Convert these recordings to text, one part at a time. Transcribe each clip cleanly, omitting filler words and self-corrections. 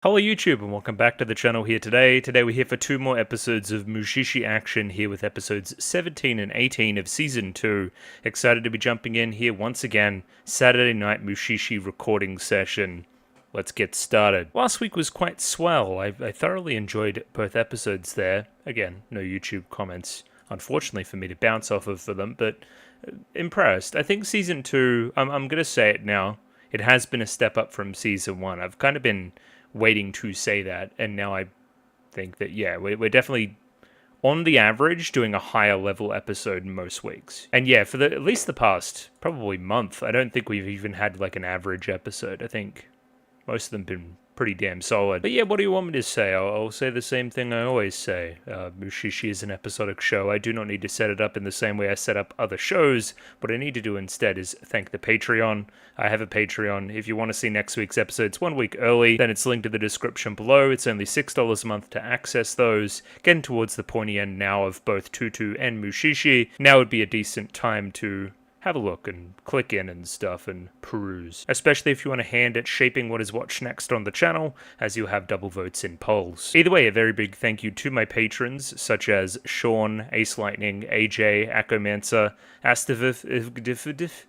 Hello YouTube and welcome back to the channel here today. Today we're here for two more episodes of Mushishi action here with episodes 17 and 18 of Season 2. Excited to be jumping in here once again. Saturday night Mushishi recording session. Let's get started. Last week was quite swell. I thoroughly enjoyed both episodes there. Again, no YouTube comments, unfortunately for me to bounce off of for them, but impressed. I think Season 2, I'm going to say it now, it has been a step up from Season 1. I've kind of been waiting to say that, and now I think that, yeah, we're definitely, on the average, doing a higher level episode most weeks. And yeah, for at least the past, probably month, I don't think we've even had like an average episode. I think most of them been pretty damn solid. But yeah, what do you want me to say? I'll say the same thing I always say. Mushishi is an episodic show. I do not need to set it up in the same way I set up other shows. What I need to do instead is thank the Patreon. I have a Patreon. If you want to see next week's episodes 1 week early, then it's linked in the description below. It's only $6 a month to access those. Getting towards the pointy end now of both Tutu and Mushishi. Now would be a decent time to have a look and click in and stuff and peruse. Especially if you want a hand at shaping what is watched next on the channel, as you'll have double votes in polls. Either way, a very big thank you to my patrons, such as Sean, Ace Lightning, AJ, Akomancer, Astivif,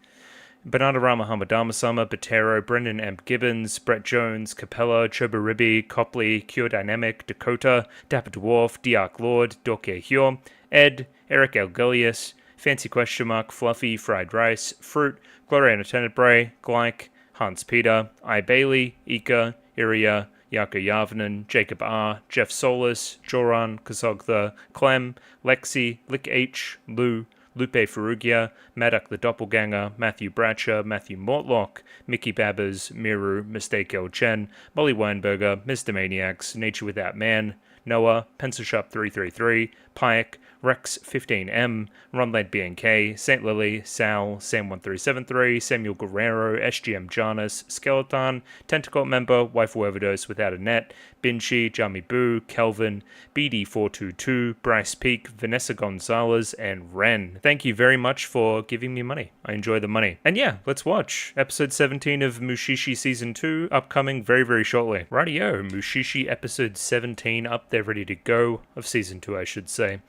Bananarama Hamadama-sama, Botero, Brendan M. Gibbons, Brett Jones, Capella, Chobaribi, Copley, Cure Dynamic, Dakota, Dapper Dwarf, Diark Lord, Dorke Hyo, Ed, Eric Elgilius, Fancy Question Mark, Fluffy, Fried Rice, Fruit, Gloriana Tenebrae, Glyke, Hans Peter, I. Bailey, Ika, Iria, Yako Yavanen, Jacob R., Jeff Solis, Joran, Kasogtha, Clem, Lexi, Lick H., Lou, Lupe Ferrugia, Maddock the Doppelganger, Matthew Bratcher, Matthew Mortlock, Mickey Babbers, Miru, Mistake L. Chen, Molly Weinberger, Mr. Maniacs, Nature Without Man, Noah, Pencil Sharp 333, Pike, Rex15M, Ronlad BNK, St. Lily, Sal, Sam1373, Samuel Guerrero, SGM Jarnus, Skeleton, Tentacle Member, Waifu Overdose Without a Net, Binchi, Jami Boo, Kelvin, BD422, Bryce Peak, Vanessa Gonzalez, and Ren. Thank you very much for giving me money. I enjoy the money. And yeah, let's watch episode 17 of Mushishi Season 2, upcoming very, very shortly. Rightio, Mushishi episode 17 up there, ready to go, of Season 2, I should say.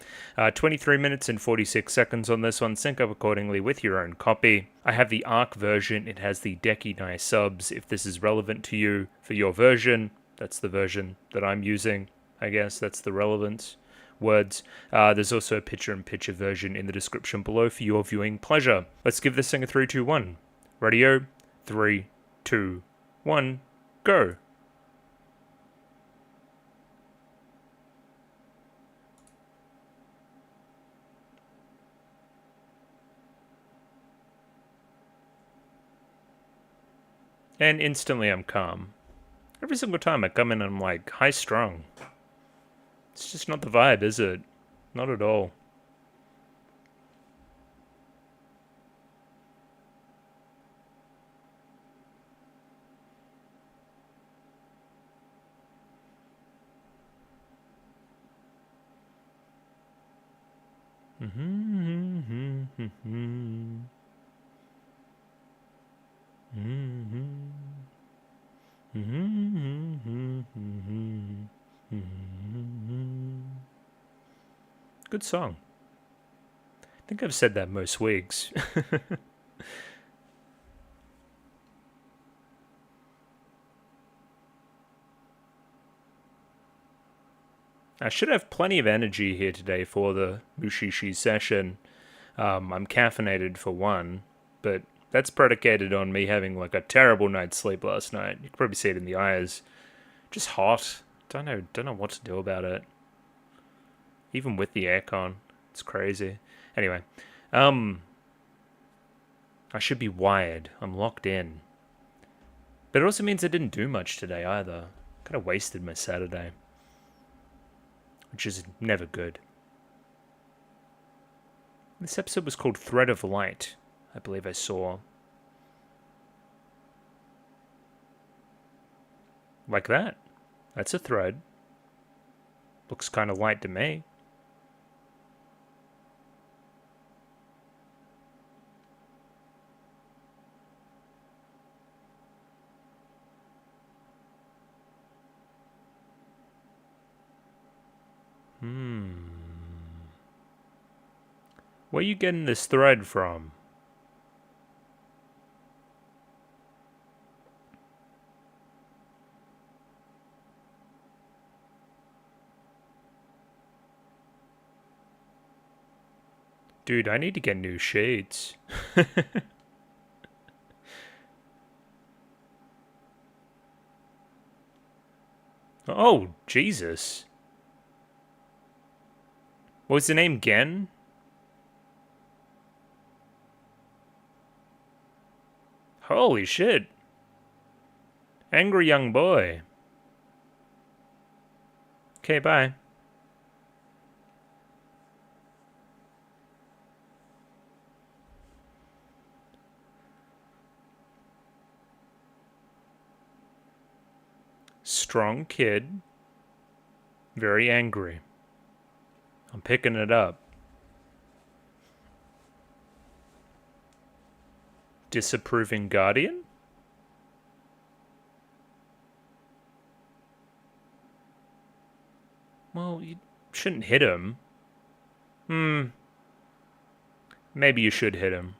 23 minutes and 46 seconds on this one. Sync up accordingly with your own copy. I have the ARC version. It has the Deki Nai subs. If this is relevant to you for your version, that's the version that I'm using. I guess that's the relevant words. There's also a picture-in-picture version in the description below for your viewing pleasure. Let's give this thing a 3, 2, 1. Radio, 3, 2, 1, go. And instantly I'm calm. Every single time I come in, I'm like high-strung. It's just not the vibe, is it? Not at all. Good song. I think I've said that most weeks. I should have plenty of energy here today for the Mushishi session. I'm caffeinated for one, but that's predicated on me having like a terrible night's sleep last night. You can probably see it in the eyes. Just hot. Don't know what to do about it. Even with the aircon. It's crazy. Anyway. I should be wired. I'm locked in. But it also means I didn't do much today either. Kind of wasted my Saturday. Which is never good. This episode was called Thread of Light. I believe I saw. Like that. That's a thread. Looks kind of light to me. Where are you getting this thread from? Dude, I need to get new shades. Oh, Jesus. What was the name? Gen? Holy shit. Angry young boy. Okay, bye. Strong kid. Very angry. I'm picking it up. Disapproving guardian? Well, you shouldn't hit him. Maybe you should hit him.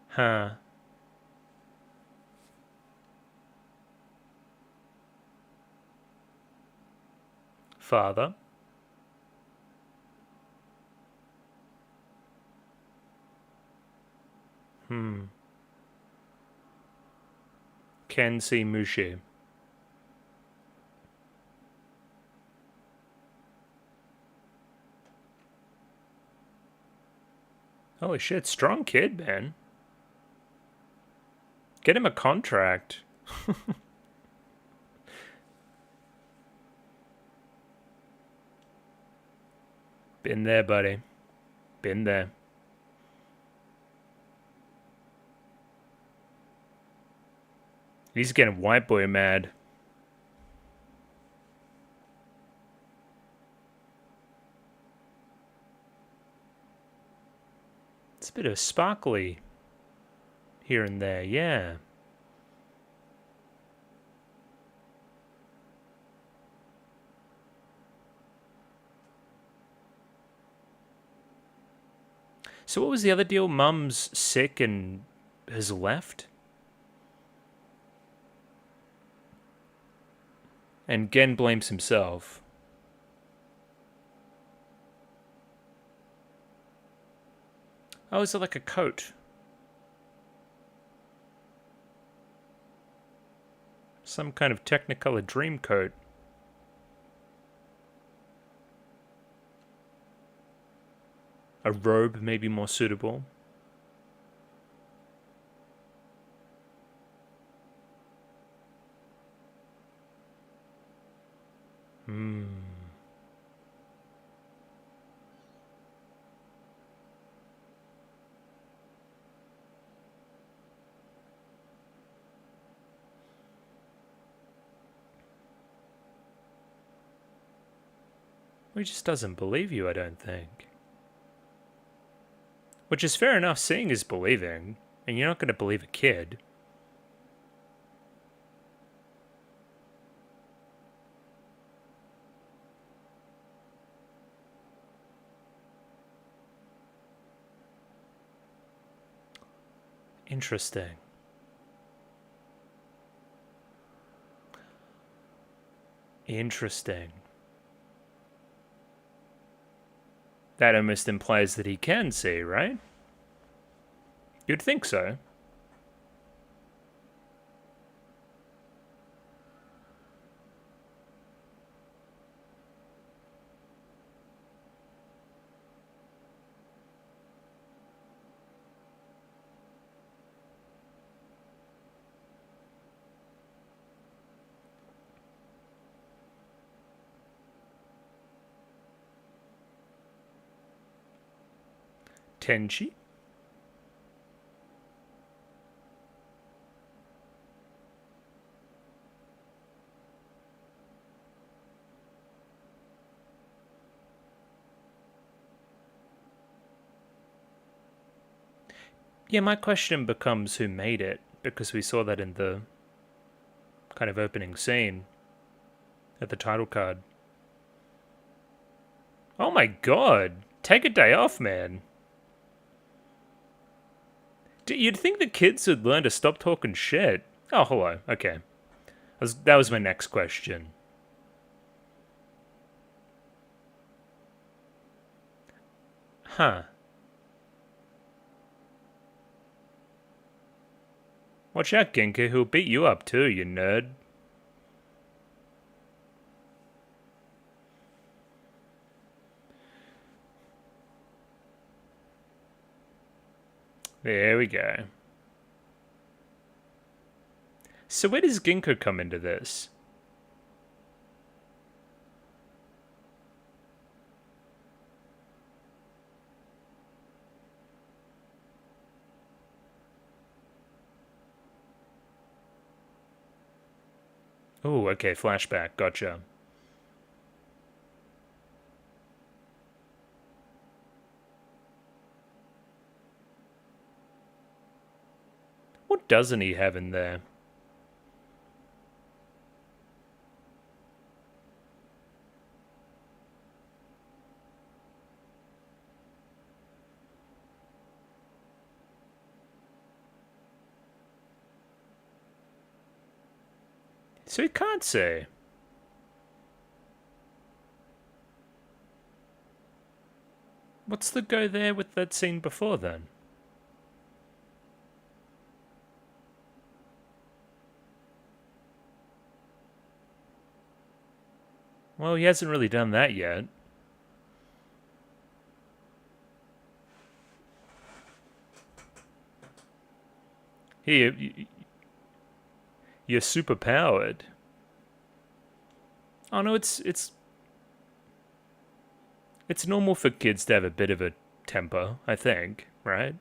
Huh. Father. Can see Mushi. Holy shit, strong kid, man. Get him a contract. Been there, buddy. Been there. He's getting white boy mad. It's a bit of sparkly here and there, yeah. So what was the other deal? Mum's sick and has left? And Gen blames himself. Oh, is it like a coat? Some kind of Technicolor dream coat. A robe may be more suitable. He just doesn't believe you, I don't think. Which is fair enough, seeing is believing, and you're not going to believe a kid. Interesting. Interesting. That almost implies that he can see, right? You'd think so. Tenchi? Yeah, my question becomes who made it, because we saw that in the kind of opening scene at the title card. Oh my god! Take a day off, man. You'd think the kids would learn to stop talking shit. Oh, hello. Okay. That was my next question. Huh. Watch out, Ginka. He'll beat you up too, you nerd. There we go. So where does Ginkgo come into this? Oh, okay, flashback. Gotcha. What doesn't he have in there? So he can't say. What's the go there with that scene before then? Well, he hasn't really done that yet. Here, you're super powered. Oh no, it's normal for kids to have a bit of a temper, I think, right?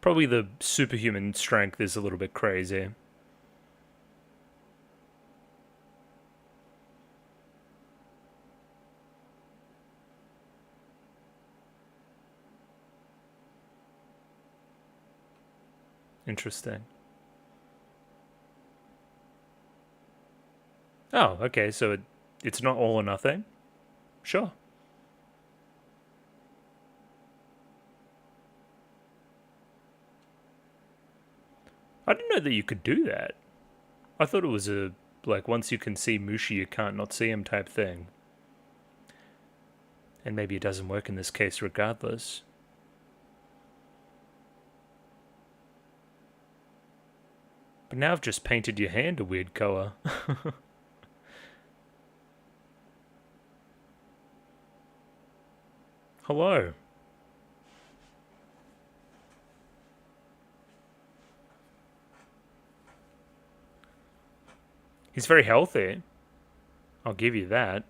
Probably the superhuman strength is a little bit crazy. Interesting. Oh, okay, so it's not all or nothing? Sure. I didn't know that you could do that. I thought it was a, like, once you can see Mushi, you can't not see him type thing. And maybe it doesn't work in this case regardless. But now I've just painted your hand a weird color. Hello. He's very healthy. I'll give you that.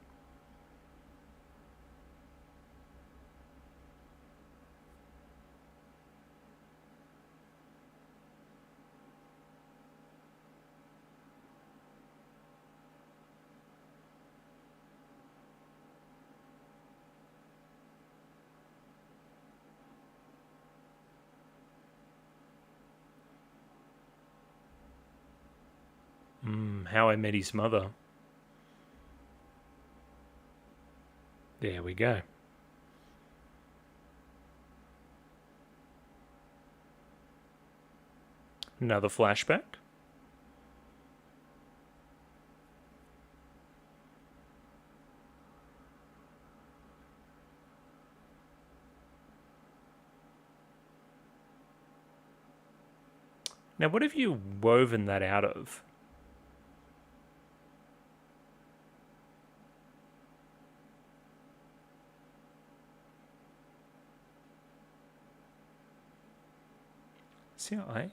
How I Met His Mother. There we go. Another flashback. Now, what have you woven that out of? See how I...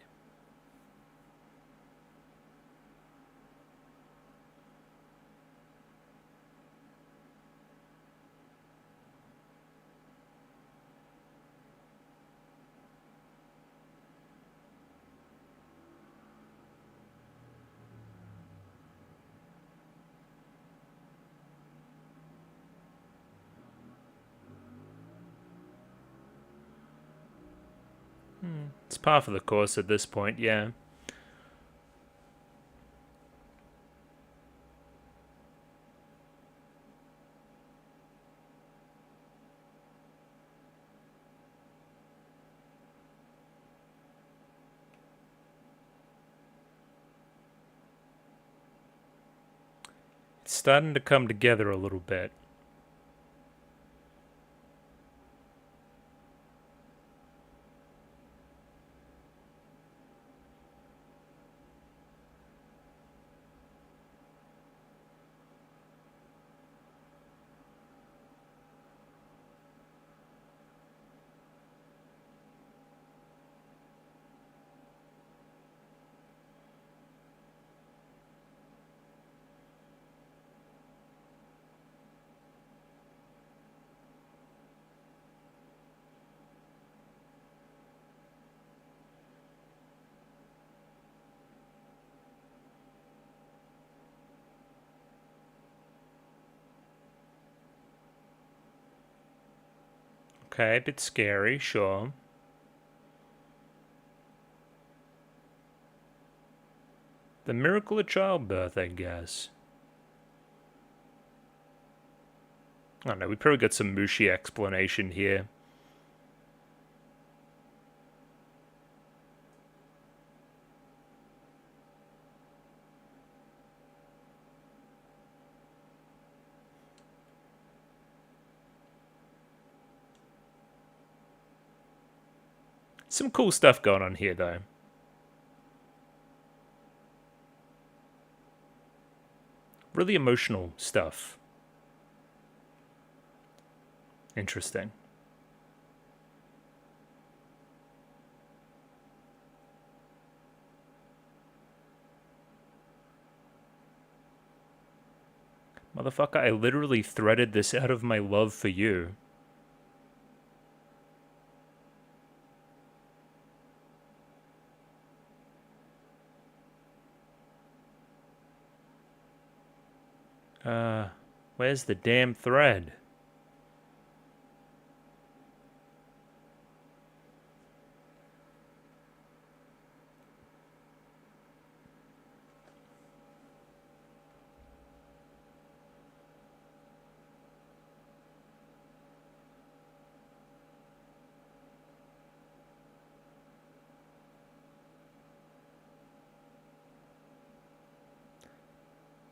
It's par for the course at this point, yeah. It's starting to come together a little bit. Okay, a bit scary, sure. The miracle of childbirth, I guess. I don't know, we probably got some Mushi explanation here. Some cool stuff going on here, though. Really emotional stuff. Interesting. Motherfucker, I literally threaded this out of my love for you. Where's the damn thread?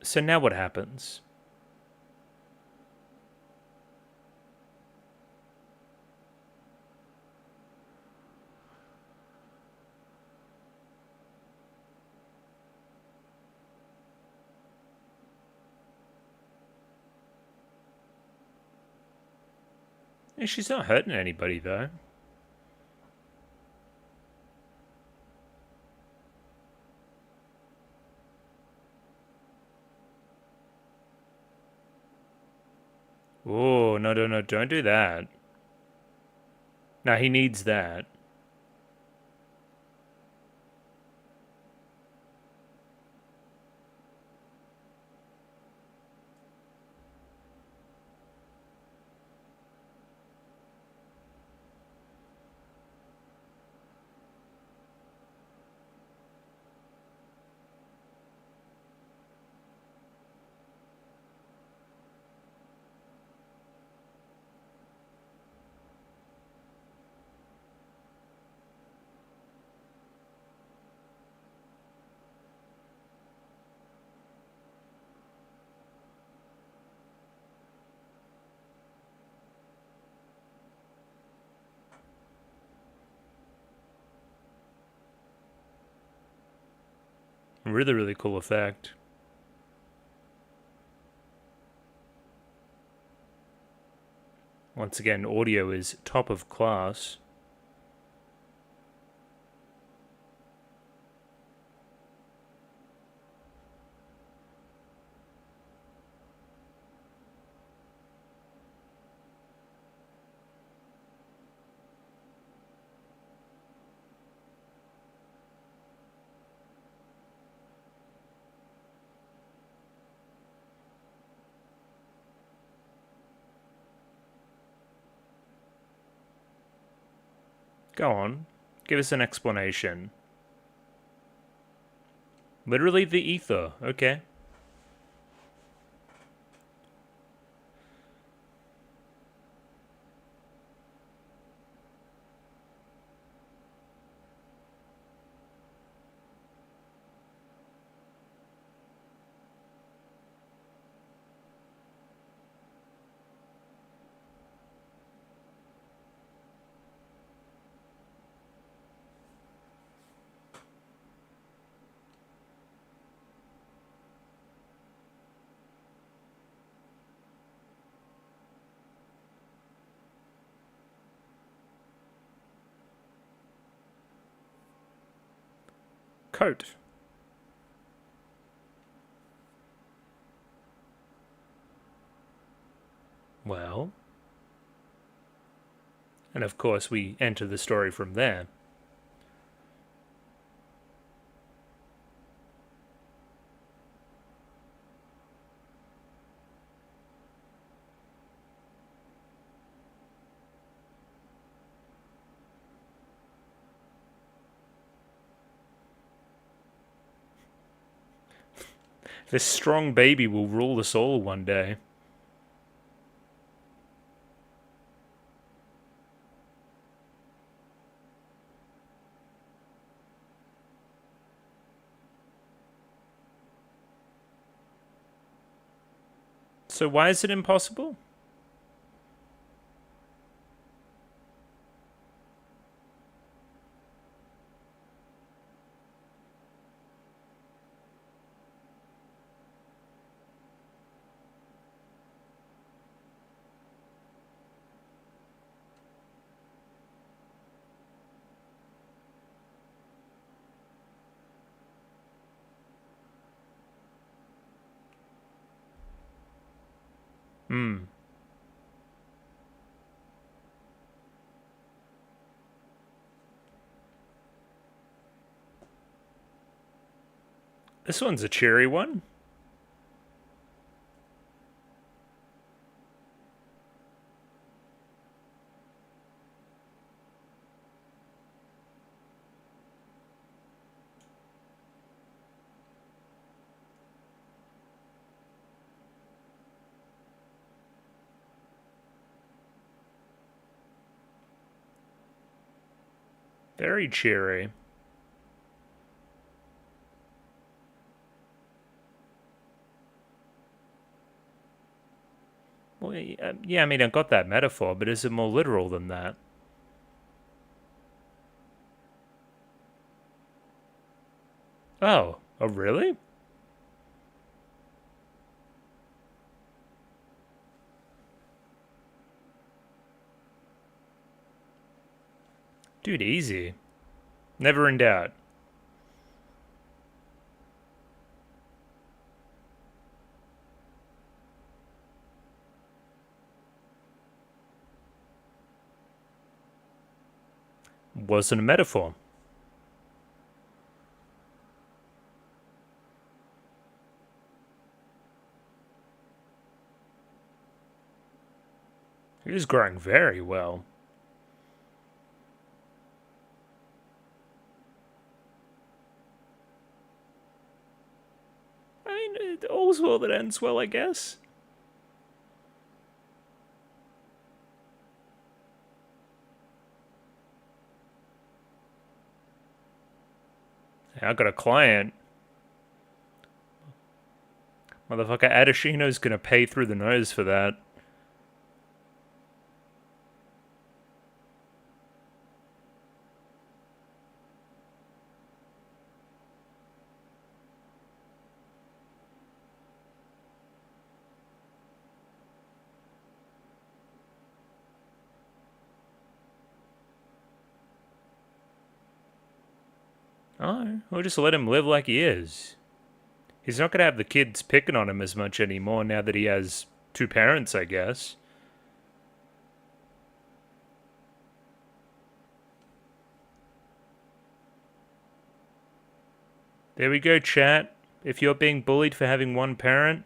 So now what happens? She's not hurting anybody, though. Oh, no, no, no, don't do that. Now he needs that. Really, really cool effect. Once again, audio is top of class. Go on. Give us an explanation. Literally the ether. Okay. Coat. Well. And of course we enter the story from there. This strong baby will rule us all one day. So why is it impossible? This one's a cheery one. Very cheery. Well, yeah, I mean, I got that metaphor, but is it more literal than that? Oh, really? Dude, easy. Never in doubt. Wasn't a metaphor. He was growing very well. I mean, all's well that ends well, I guess. I got a client. Motherfucker, Adashino's gonna pay through the nose for that. Oh, we'll just let him live like he is. He's not gonna have the kids picking on him as much anymore now that he has two parents, I guess. There we go, chat. If you're being bullied for having one parent,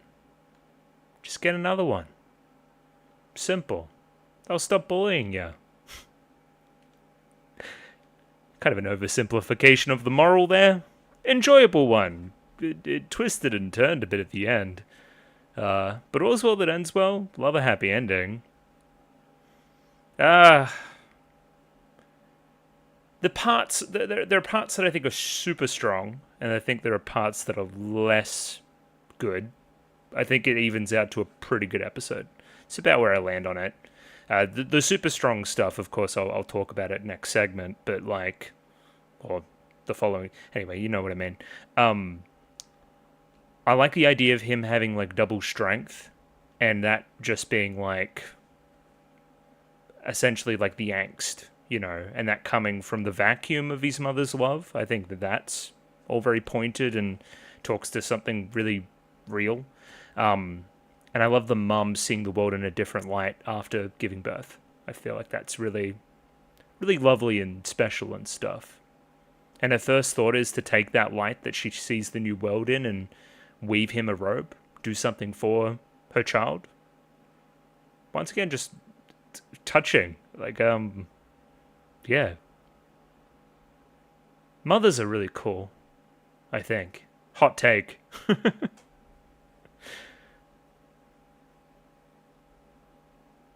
just get another one. Simple. They'll stop bullying you. Kind of an oversimplification of the moral there. Enjoyable one. It twisted and turned a bit at the end. But all's well that ends well. Love a happy ending. The parts, there are parts that I think are super strong, and I think there are parts that are less good. I think it evens out to a pretty good episode. It's about where I land on it. The super strong stuff, of course, I'll talk about it next segment, but like, or the following. Anyway, you know what I mean. I like the idea of him having like double strength, and that just being like, essentially like the angst, you know, and that coming from the vacuum of his mother's love. I think that that's all very pointed and talks to something really real. And I love the mum seeing the world in a different light after giving birth. I feel like that's really, really lovely and special and stuff. And her first thought is to take that light that she sees the new world in and weave him a robe, do something for her child. Once again, just touching. Like, yeah. Mothers are really cool, I think. Hot take.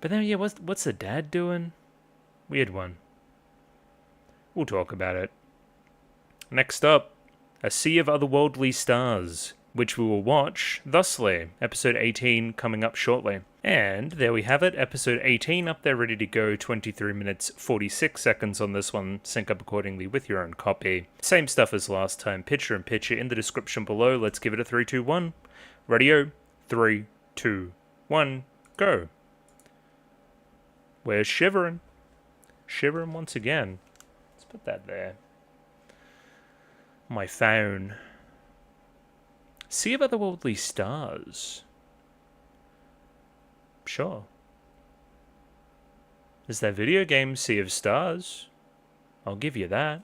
But then, yeah, what's the dad doing? Weird one. We'll talk about it. Next up, A Sea of Otherworldly Stars, which we will watch thusly. Episode 18 coming up shortly. And there we have it, episode 18 up there ready to go, 23 minutes 46 seconds on this one, sync up accordingly with your own copy. Same stuff as last time, picture and picture in the description below. Let's give it a 3, 2, 1. Radio, 3, 2, 1, go. We're shivering. Shivering once again. Let's put that there. My phone. Sea of Otherworldly Stars. Sure. Is that video game Sea of Stars? I'll give you that.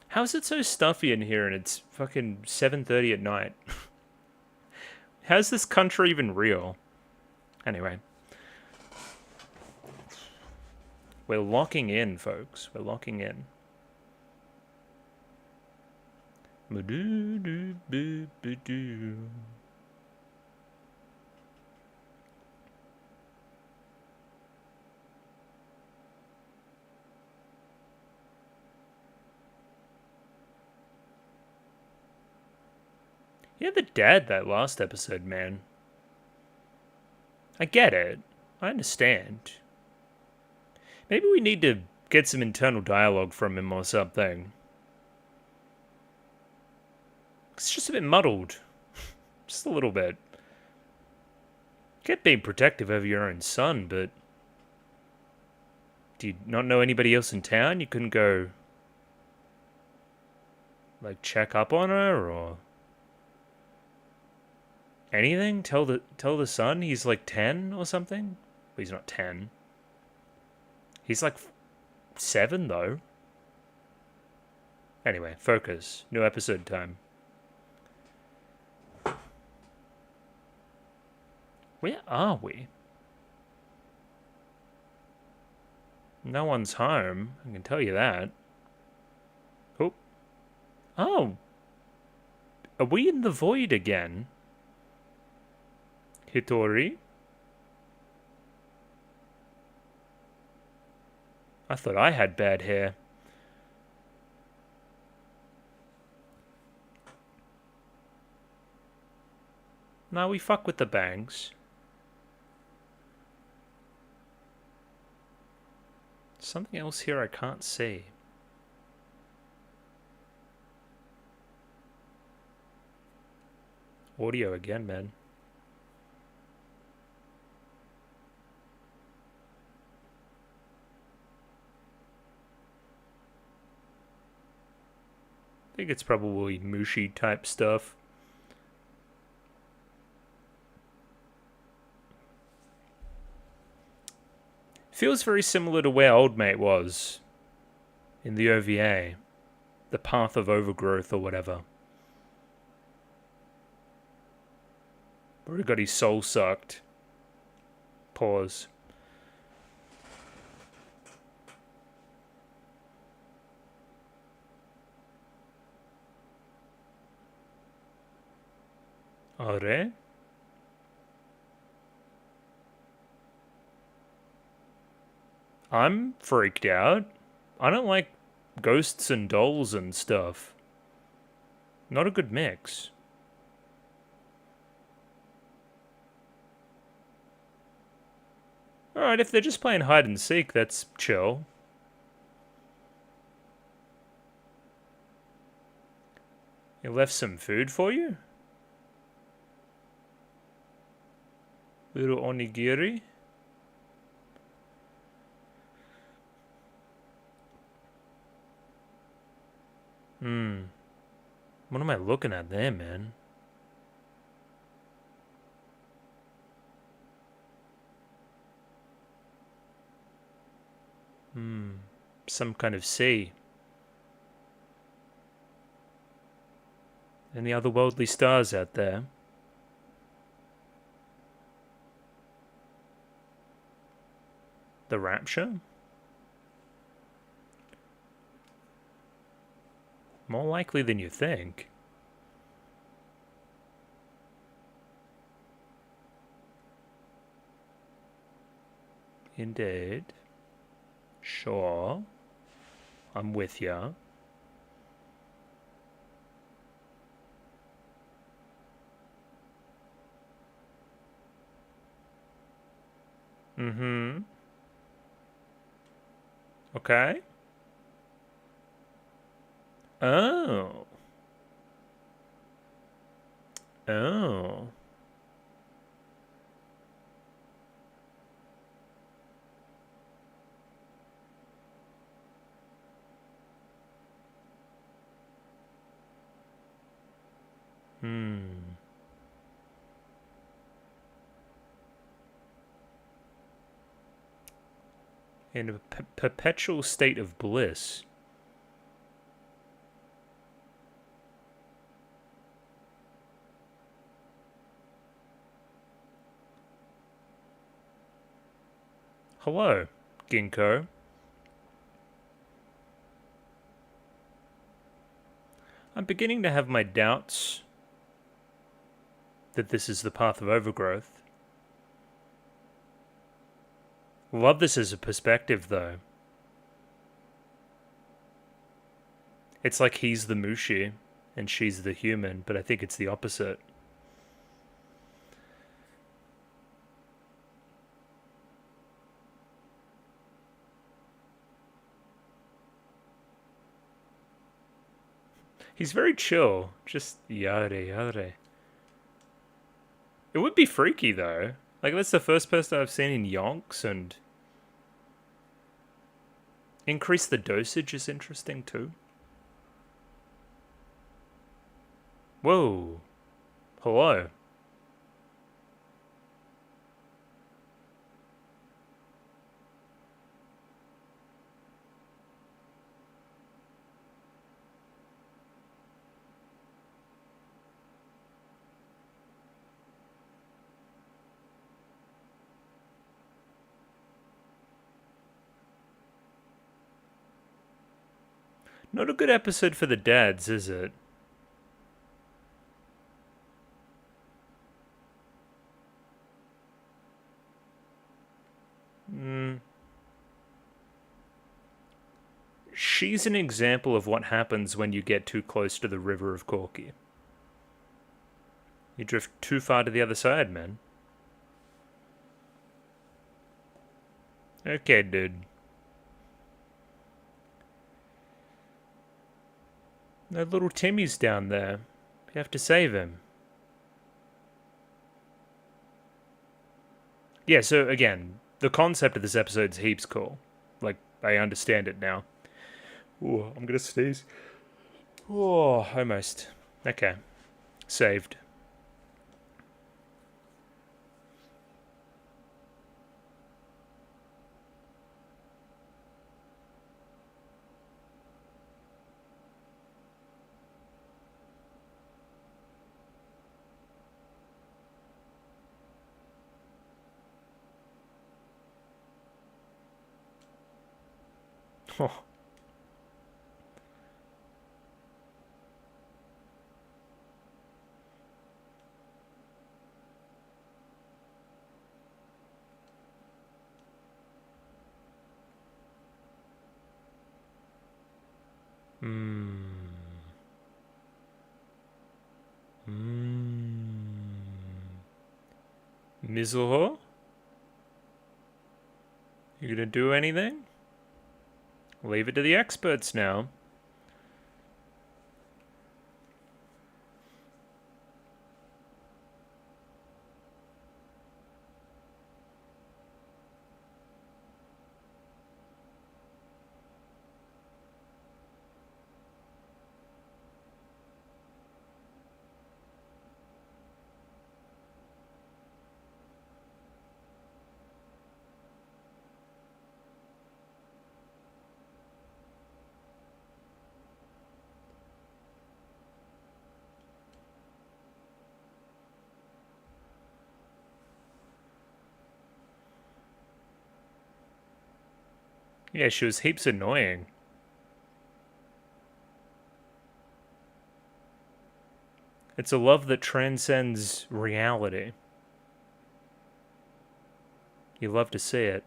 How's it so stuffy in here and it's fucking 7:30 at night? How's this country even real? Anyway. We're locking in, folks. We're locking in. Yeah, the dad that last episode, man. I get it. I understand. Maybe we need to get some internal dialogue from him or something. It's just a bit muddled. Just a little bit. Get being protective over your own son, but... Do you not know anybody else in town? You couldn't go... like, check up on her, or... anything? Tell the son he's like 10 or something? Well, he's not 10. He's like 7 though. Anyway, focus. New episode time. Where are we? No one's home. I can tell you that. Oh. Oh. Are we in the void again? Hitori? I thought I had bad hair. No, we fuck with the bangs. Something else here I can't see. Audio again, man. I think it's probably Mushi type stuff. Feels very similar to where Old Mate was in the OVA. The path of overgrowth or whatever. Where he got his soul sucked. Pause. Are? I'm freaked out. I don't like ghosts and dolls and stuff. Not a good mix. Alright, if they're just playing hide and seek, that's chill. He left some food for you? Little onigiri? What am I looking at there, man? Some kind of sea. Any otherworldly stars out there? The Rapture? More likely than you think. Indeed. Sure. I'm with ya. Mm-hmm. Okay. Oh. Oh. In a perpetual state of bliss. Hello, Ginkgo. I'm beginning to have my doubts that this is the path of overgrowth. Love this as a perspective, though. It's like he's the Mushi and she's the human, but I think it's the opposite. He's very chill. Just yare yare. It would be freaky, though. Like, that's the first person I've seen in yonks, and increase the dosage is interesting, too. Whoa. Hello. Not a good episode for the dads, is it? She's an example of what happens when you get too close to the river of Corky. You drift too far to the other side, man. Okay, dude. That little Timmy's down there. You have to save him. Yeah, so again, the concept of this episode's heaps cool. Like, I understand it now. Ooh, I'm gonna sneeze. Oh, almost. Okay. Saved. Oh. Mizuho? You gonna do anything? Leave it to the experts now. Yeah, she was heaps annoying. It's a love that transcends reality. You love to see it.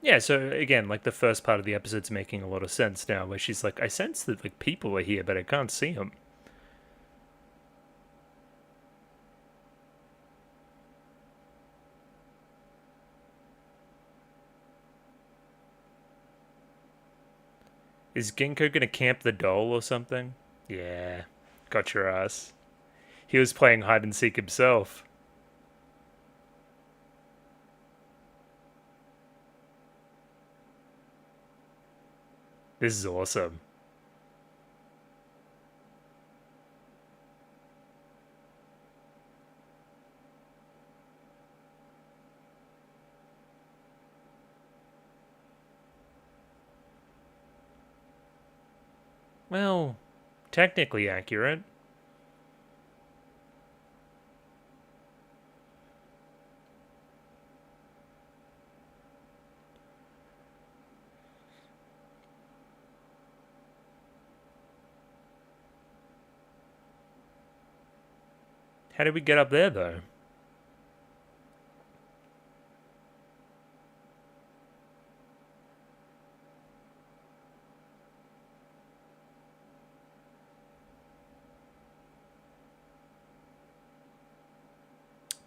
Yeah, so again, like the first part of the episode's making a lot of sense now, where she's like, I sense that like people are here, but I can't see them. Is Ginkgo gonna camp the doll or something? Yeah, got your ass. He was playing hide and seek himself. This is awesome. Well, technically accurate. How did we get up there, though?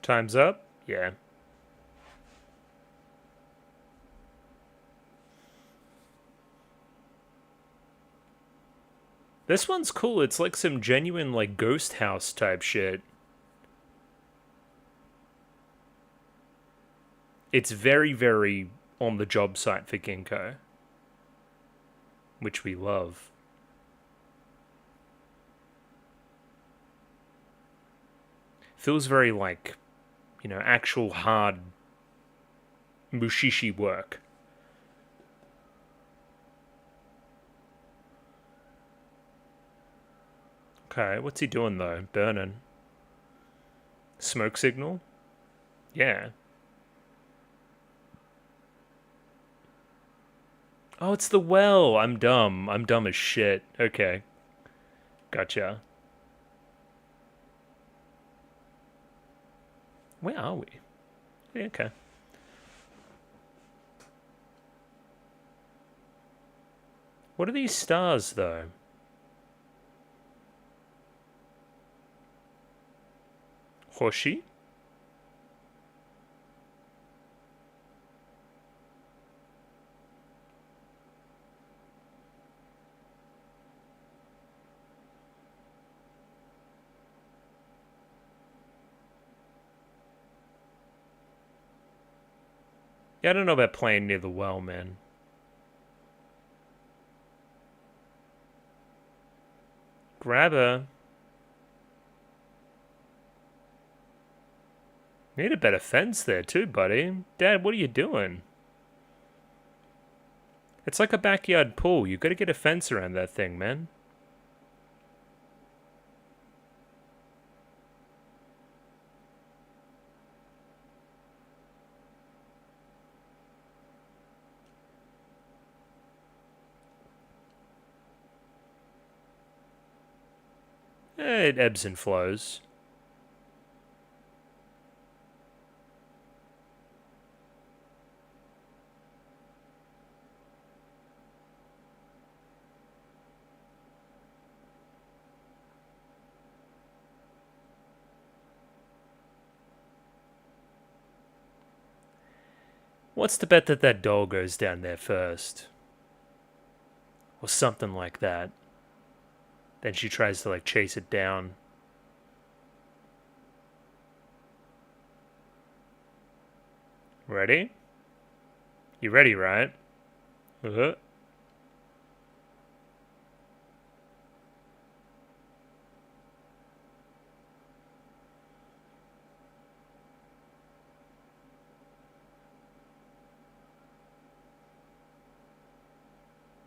Time's up? Yeah. This one's cool. It's like some genuine, like, ghost house type shit. It's very, very on the job site for Ginkgo, which we love. Feels very like, you know, actual hard Mushishi work. Okay, what's he doing though? Burning. Smoke signal? Yeah. Oh, it's the well. I'm dumb. I'm dumb as shit. Okay. Gotcha. Where are we? Yeah, okay. What are these stars, though? Hoshi? Yeah, I don't know about playing near the well, man. Grab her. Need a better fence there too, buddy. Dad, what are you doing? It's like a backyard pool. You gotta get a fence around that thing, man. It ebbs and flows. What's to bet that that doll goes down there first? Or something like that. Then she tries to, like, chase it down. Ready? You ready, right? Uh-huh.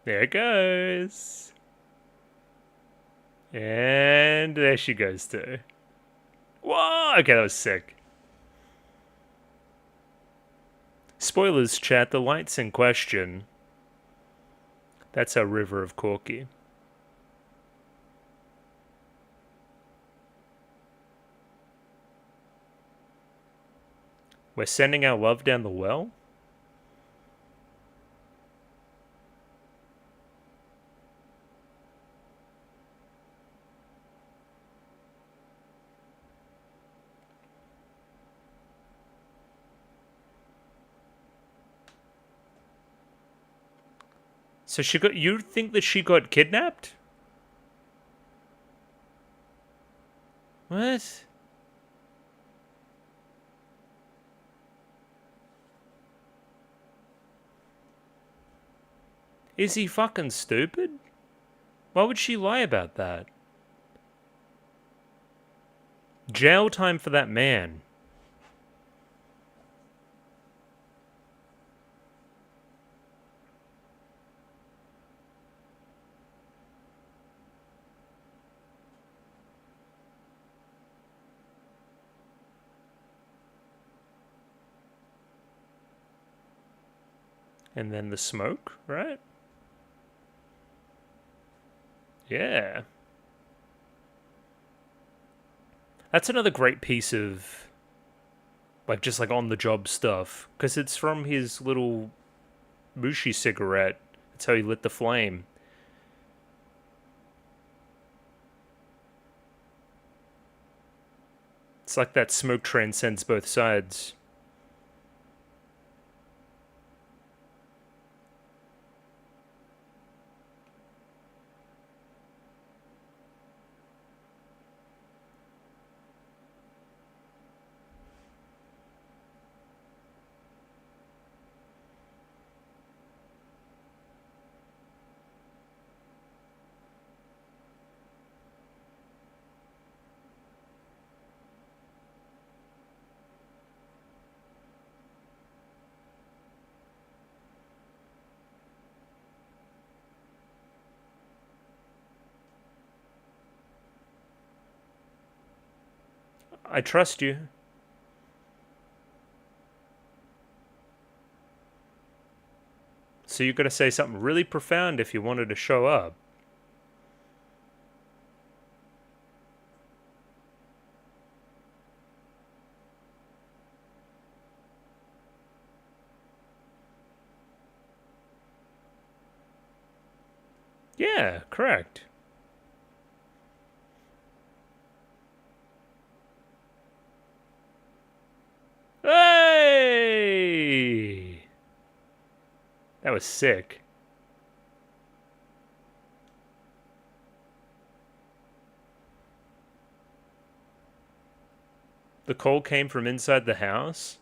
There it goes. And there she goes too. Whoa! Okay, that was sick. Spoilers, chat. The lights in question. That's our river of Corky. We're sending our love down the well? So she got. You think that she got kidnapped? What? Is he fucking stupid? Why would she lie about that? Jail time for that man. And then the smoke, right? Yeah. That's another great piece of, like, just like on the job stuff. Because it's from his little Mushi cigarette. That's how he lit the flame. It's like that smoke transcends both sides. I trust you. So you gotta say something really profound if you wanted to show up. Yeah, correct. Hey! That was sick. The call came from inside the house?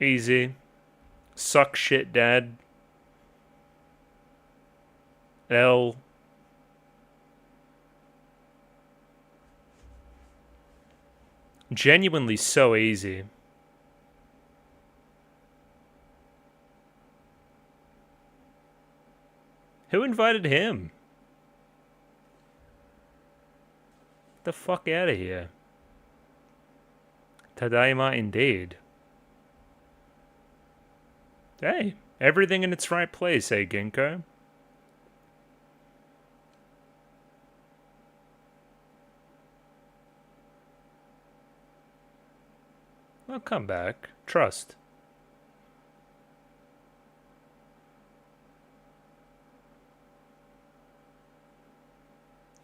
Easy. Suck shit, Dad. L. Genuinely so easy. Who invited him? Get the fuck out of here. Tadaima indeed. Hey, Everything in its right place, eh, Ginkgo? I'll come back. Trust.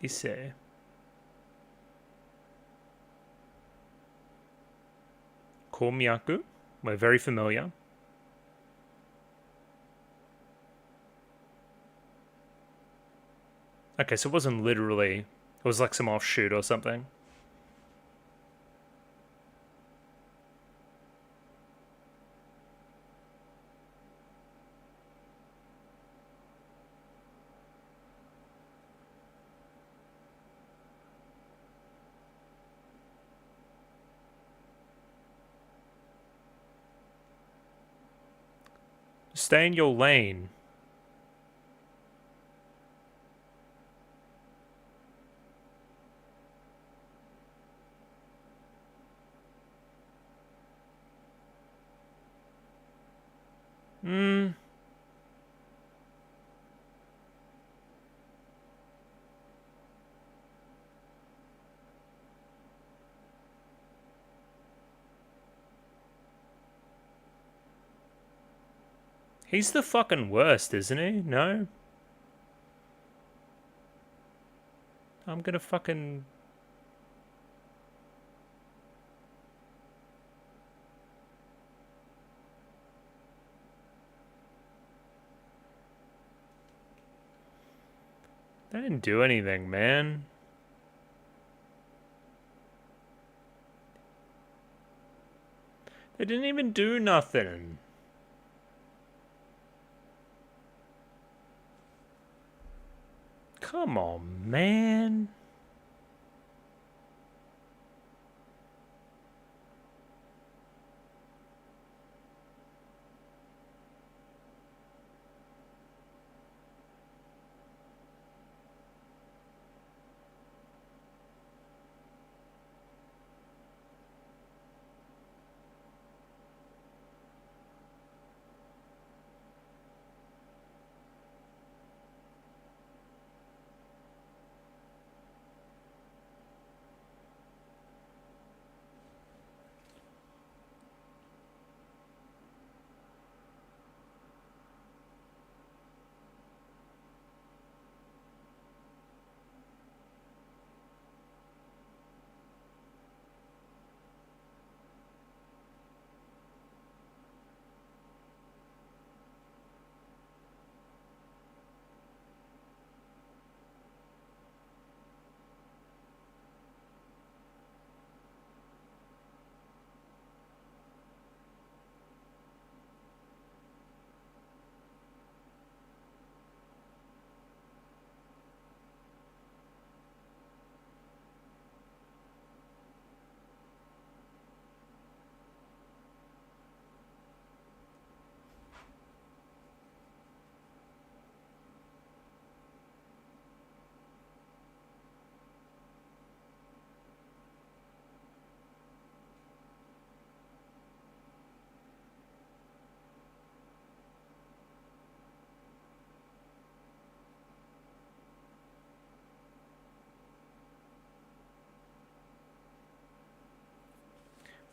Issei. Komiyaku? We're very familiar. Okay, so it wasn't literally... It was like some offshoot or something. Stay in your lane. He's the fucking worst, isn't he? No? I'm gonna fucking... They didn't do anything, man. They didn't even do nothing. Come on, man.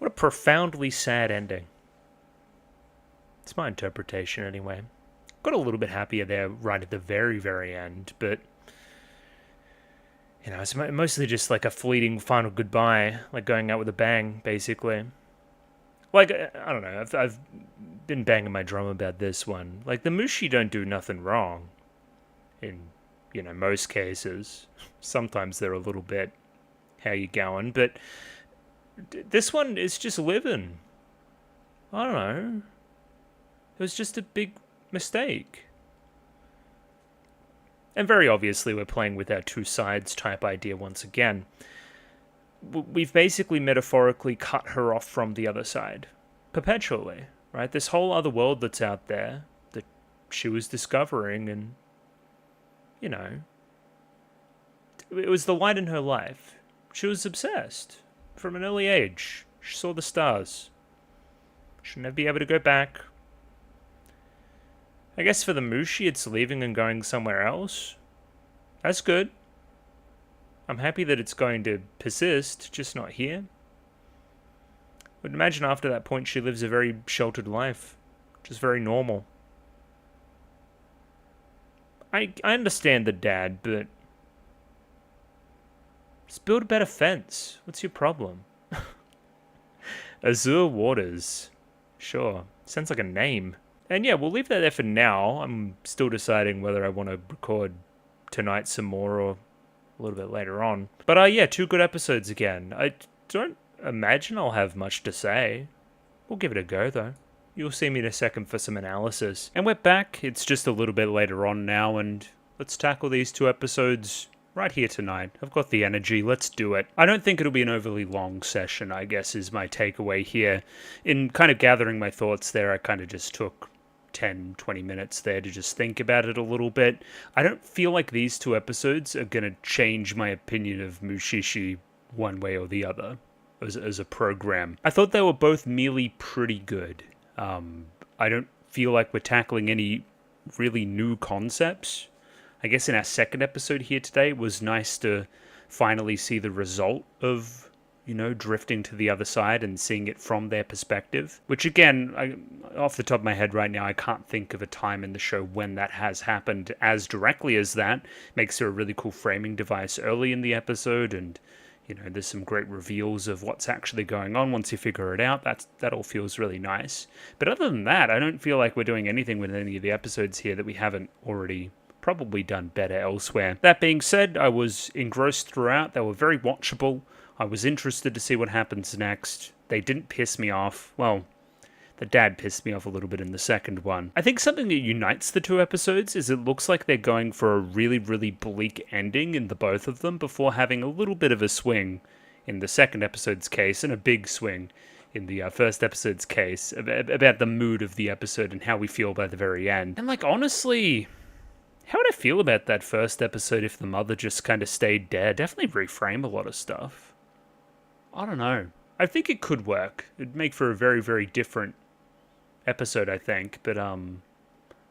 What a profoundly sad ending. It's my interpretation, anyway. Got a little bit happier there right at the very, very end, but... You know, it's mostly just like a fleeting final goodbye, like going out with a bang, basically. Like, I don't know, I've been banging my drum about this one. Like, the Mushi don't do nothing wrong. In, you know, most cases. Sometimes they're a little bit, how you going, but... This one is just living. I don't know. It was just a big mistake. And very obviously we're playing with our two sides type idea once again. We've basically metaphorically cut her off from the other side. Perpetually, right? This whole other world that's out there that she was discovering and, you know, it was the light in her life. She was obsessed from an early age. She saw the stars. She'll never be able to go back. I guess for the Mushi, it's leaving and going somewhere else. That's good. I'm happy that it's going to persist, just not here. I would imagine after that point she lives a very sheltered life. Just very normal. I understand the dad, but... just build a better fence. What's your problem? Azure Waters. Sure. Sounds like a name. And yeah, we'll leave that there for now. I'm still deciding whether I want to record tonight some more or a little bit later on. But yeah, 2 good episodes again. I don't imagine I'll have much to say. We'll give it a go though. You'll see me in a second for some analysis. And we're back. It's just a little bit later on now, and let's tackle these 2 episodes right here tonight. I've got the energy. Let's do it. I don't think it'll be an overly long session, I guess, is my takeaway here. In kind of gathering my thoughts there, I kind of just took 10, 20 minutes there to just think about it a little bit. I don't feel like these 2 episodes are going to change my opinion of Mushishi one way or the other as a program. I thought they were both merely pretty good. I don't feel like we're tackling any really new concepts. I guess in our second episode here today, it was nice to finally see the result of, you know, drifting to the other side and seeing it from their perspective. Which again, off the top of my head right now, I can't think of a time in the show when that has happened as directly as that. Makes there a really cool framing device early in the episode, and you know, there's some great reveals of what's actually going on once you figure it out. That all feels really nice. But other than that, I don't feel like we're doing anything with any of the episodes here that we haven't already probably done better elsewhere. That being said, I was engrossed throughout. They were very watchable. I was interested to see what happens next. They didn't piss me off. Well, the dad pissed me off a little bit in the second one. I think something that unites the 2 episodes is it looks like they're going for a really, really bleak ending in the both of them before having a little bit of a swing in the second episode's case and a big swing in the first episode's case about the mood of the episode and how we feel by the very end. And like, honestly, how would I feel about that first episode if the mother just kind of stayed dead? Definitely reframe a lot of stuff. I don't know. I think it could work. It'd make for a very, very different episode, I think. But, I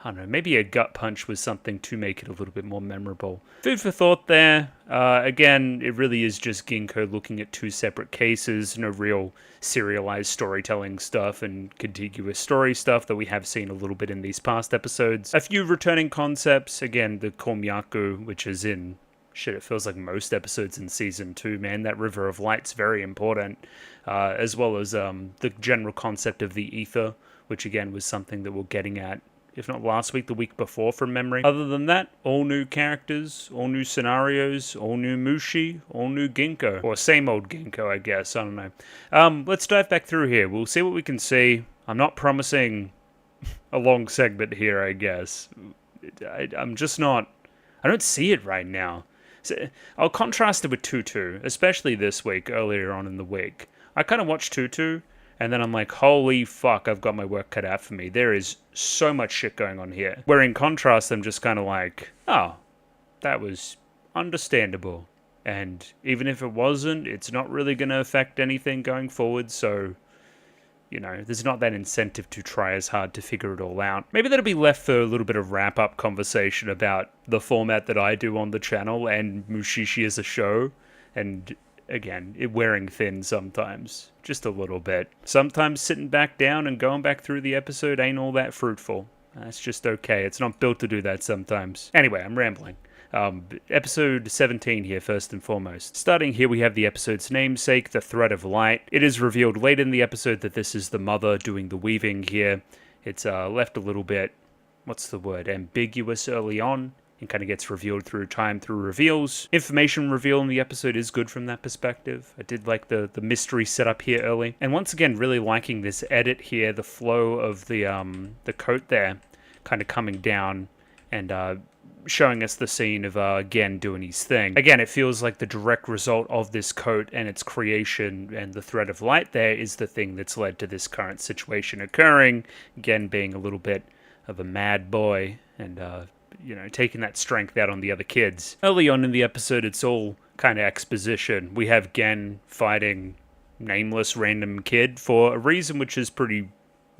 don't know. Maybe a gut punch was something to make it a little bit more memorable. Food for thought there. Again, it really is just Ginkgo looking at 2 separate cases. No real serialized storytelling stuff and contiguous story stuff that we have seen a little bit in these past episodes. A few returning concepts. Again, the Komyaku, which is in... shit, it feels like most episodes in Season 2, man. That River of Light's very important. As well as the general concept of the ether, which again was something that we're getting at, if not last week, the week before from memory. Other than that, all new characters, all new scenarios, all new Mushi, all new Ginkgo. Or same old Ginkgo, I guess. I don't know. Let's dive back through here. We'll see what we can see. I'm not promising a long segment here, I guess. I'm just not... I don't see it right now. So I'll contrast it with Tutu, especially this week, earlier on in the week. I kind of watched Tutu, and then I'm like, holy fuck, I've got my work cut out for me. There is so much shit going on here. Where in contrast, I'm just kind of like, oh, that was understandable. And even if it wasn't, it's not really going to affect anything going forward, so... you know, there's not that incentive to try as hard to figure it all out. Maybe that'll be left for a little bit of wrap-up conversation about the format that I do on the channel and Mushishi as a show. And again, it wearing thin sometimes. Just a little bit. Sometimes sitting back down and going back through the episode ain't all that fruitful. That's just okay. It's not built to do that sometimes. Anyway, I'm rambling. Episode 17 here, first and foremost. Starting here, we have the episode's namesake, the Thread of Light. It is revealed late in the episode that this is the mother doing the weaving here. It's left a little bit, what's the word, ambiguous early on. It kind of gets revealed through time, through reveals. Information reveal in the episode is good from that perspective. I did like the mystery setup here early. And once again, really liking this edit here, the flow of the coat there kind of coming down and showing us the scene of Gen doing his thing. Again, it feels like the direct result of this coat and its creation and the Thread of Light there is the thing that's led to this current situation occurring. Gen being a little bit of a mad boy and, you know, taking that strength out on the other kids. Early on in the episode, it's all kind of exposition. We have Gen fighting nameless random kid for a reason which is pretty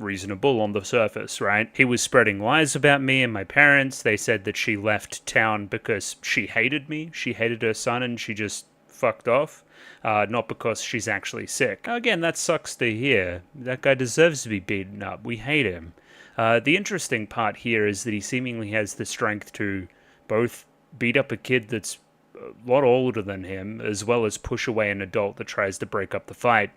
reasonable on the surface, right? He was spreading lies about me and my parents. They said that she left town because she hated me. She hated her son and she just fucked off. Not because she's actually sick. Again, that sucks to hear. That guy deserves to be beaten up. We hate him. The interesting part here is that he seemingly has the strength to both beat up a kid that's a lot older than him, as well as push away an adult that tries to break up the fight.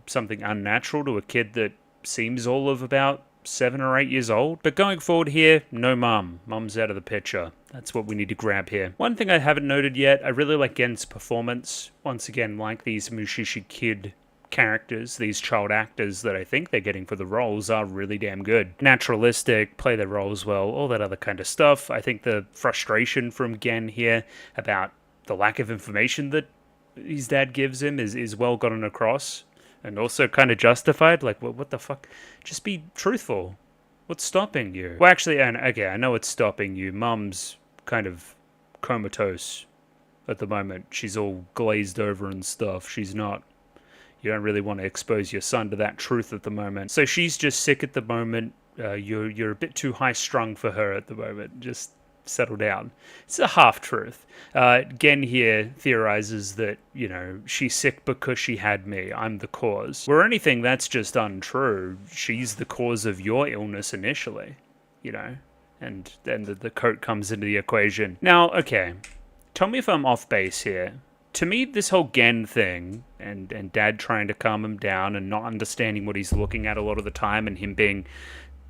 Something unnatural to a kid that seems all of about 7 or 8 years old. But going forward here, no mum. Mum's out of the picture. That's what we need to grab here. One thing I haven't noted yet, I really like Gen's performance. Once again, like these Mushishi kid characters, these child actors that I think they're getting for the roles are really damn good. Naturalistic, play their roles well, all that other kind of stuff. I think the frustration from Gen here about the lack of information that his dad gives him is well gotten across. And also kind of justified. Like, what the fuck? Just be truthful. What's stopping you? Well, actually, and okay, I know it's stopping you. Mum's kind of comatose at the moment. She's all glazed over and stuff. She's not. You don't really want to expose your son to that truth at the moment. So she's just sick at the moment. You're a bit too high-strung for her at the moment. Just settle down. It's a half-truth. Gen here theorizes that, you know, she's sick because she had me. I'm the cause. Where anything, that's just untrue. She's the cause of your illness initially, you know? And then the coat comes into the equation. Now, okay, tell me if I'm off base here. To me, this whole Gen thing, and Dad trying to calm him down and not understanding what he's looking at a lot of the time, and him being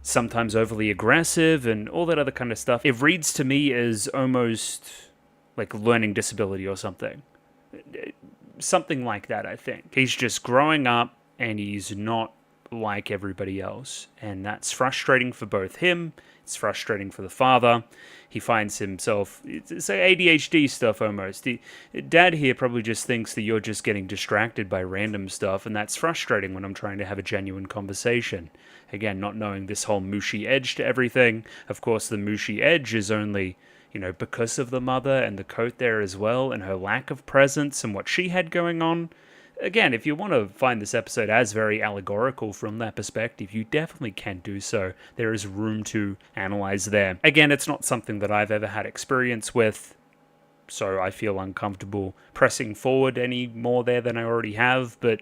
sometimes overly aggressive and all that other kind of stuff, it reads to me as almost like learning disability or something. Something like that, I think. He's just growing up and he's not like everybody else. And that's frustrating for both him. It's frustrating for the father. He finds himself, it's like ADHD stuff almost. Dad here probably just thinks that you're just getting distracted by random stuff, and that's frustrating when I'm trying to have a genuine conversation. Again, not knowing this whole Mushi edge to everything. Of course, the Mushi edge is only, you know, because of the mother and the coat there as well, and her lack of presence and what she had going on. Again, if you want to find this episode as very allegorical from that perspective, you definitely can do so. There is room to analyze there. Again, it's not something that I've ever had experience with, so I feel uncomfortable pressing forward any more there than I already have, but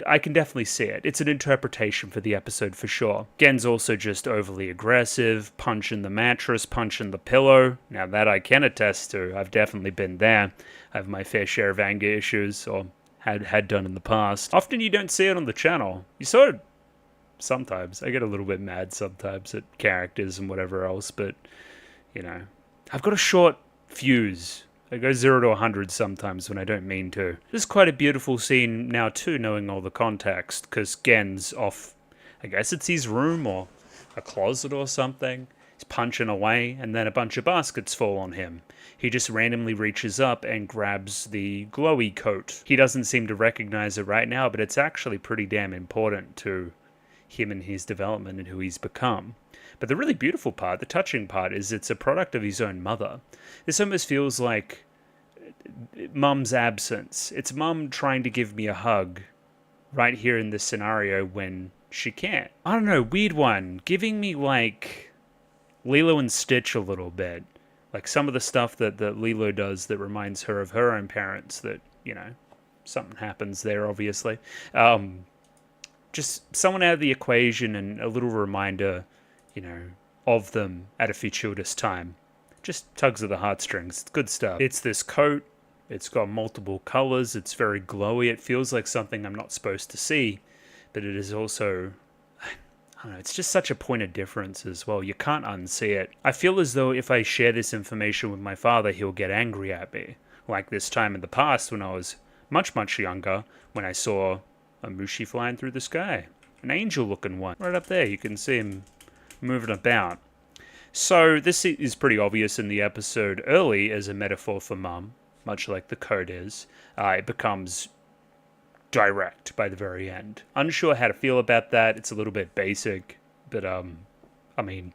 I can definitely see it. It's an interpretation for the episode for sure. Gen's also just overly aggressive, punching the mattress, punching the pillow. Now that I can attest to, I've definitely been there. I have my fair share of anger issues, or had done in the past. Often you don't see it on the channel. You saw it sometimes. I get a little bit mad sometimes at characters and whatever else, but, you know, I've got a short fuse. I go 0 to 100 sometimes when I don't mean to. This is quite a beautiful scene now too, knowing all the context, because Gen's off, I guess it's his room or a closet or something. He's punching away, and then a bunch of baskets fall on him. He just randomly reaches up and grabs the glowy coat. He doesn't seem to recognize it right now, but it's actually pretty damn important to him and his development and who he's become. But the really beautiful part, the touching part, is it's a product of his own mother. This almost feels like Mum's absence. It's Mum trying to give me a hug right here in this scenario when she can't. I don't know, weird one. Giving me like Lilo and Stitch a little bit. Like some of the stuff that Lilo does that reminds her of her own parents, that, you know, something happens there, obviously. Just someone out of the equation and a little reminder, you know, of them at a fortuitous time. Just tugs at the heartstrings. It's good stuff. It's this coat. It's got multiple colors. It's very glowy. It feels like something I'm not supposed to see, but it is also, I don't know, it's just such a point of difference as well. You can't unsee it. I feel as though if I share this information with my father, he'll get angry at me. Like this time in the past when I was much, much younger, when I saw a Mushi flying through the sky. An angel-looking one. Right up there, you can see him moving about. So this is pretty obvious in the episode early as a metaphor for Mum, much like the code is. It becomes direct by the very end. Unsure how to feel about that. It's a little bit basic, but I mean,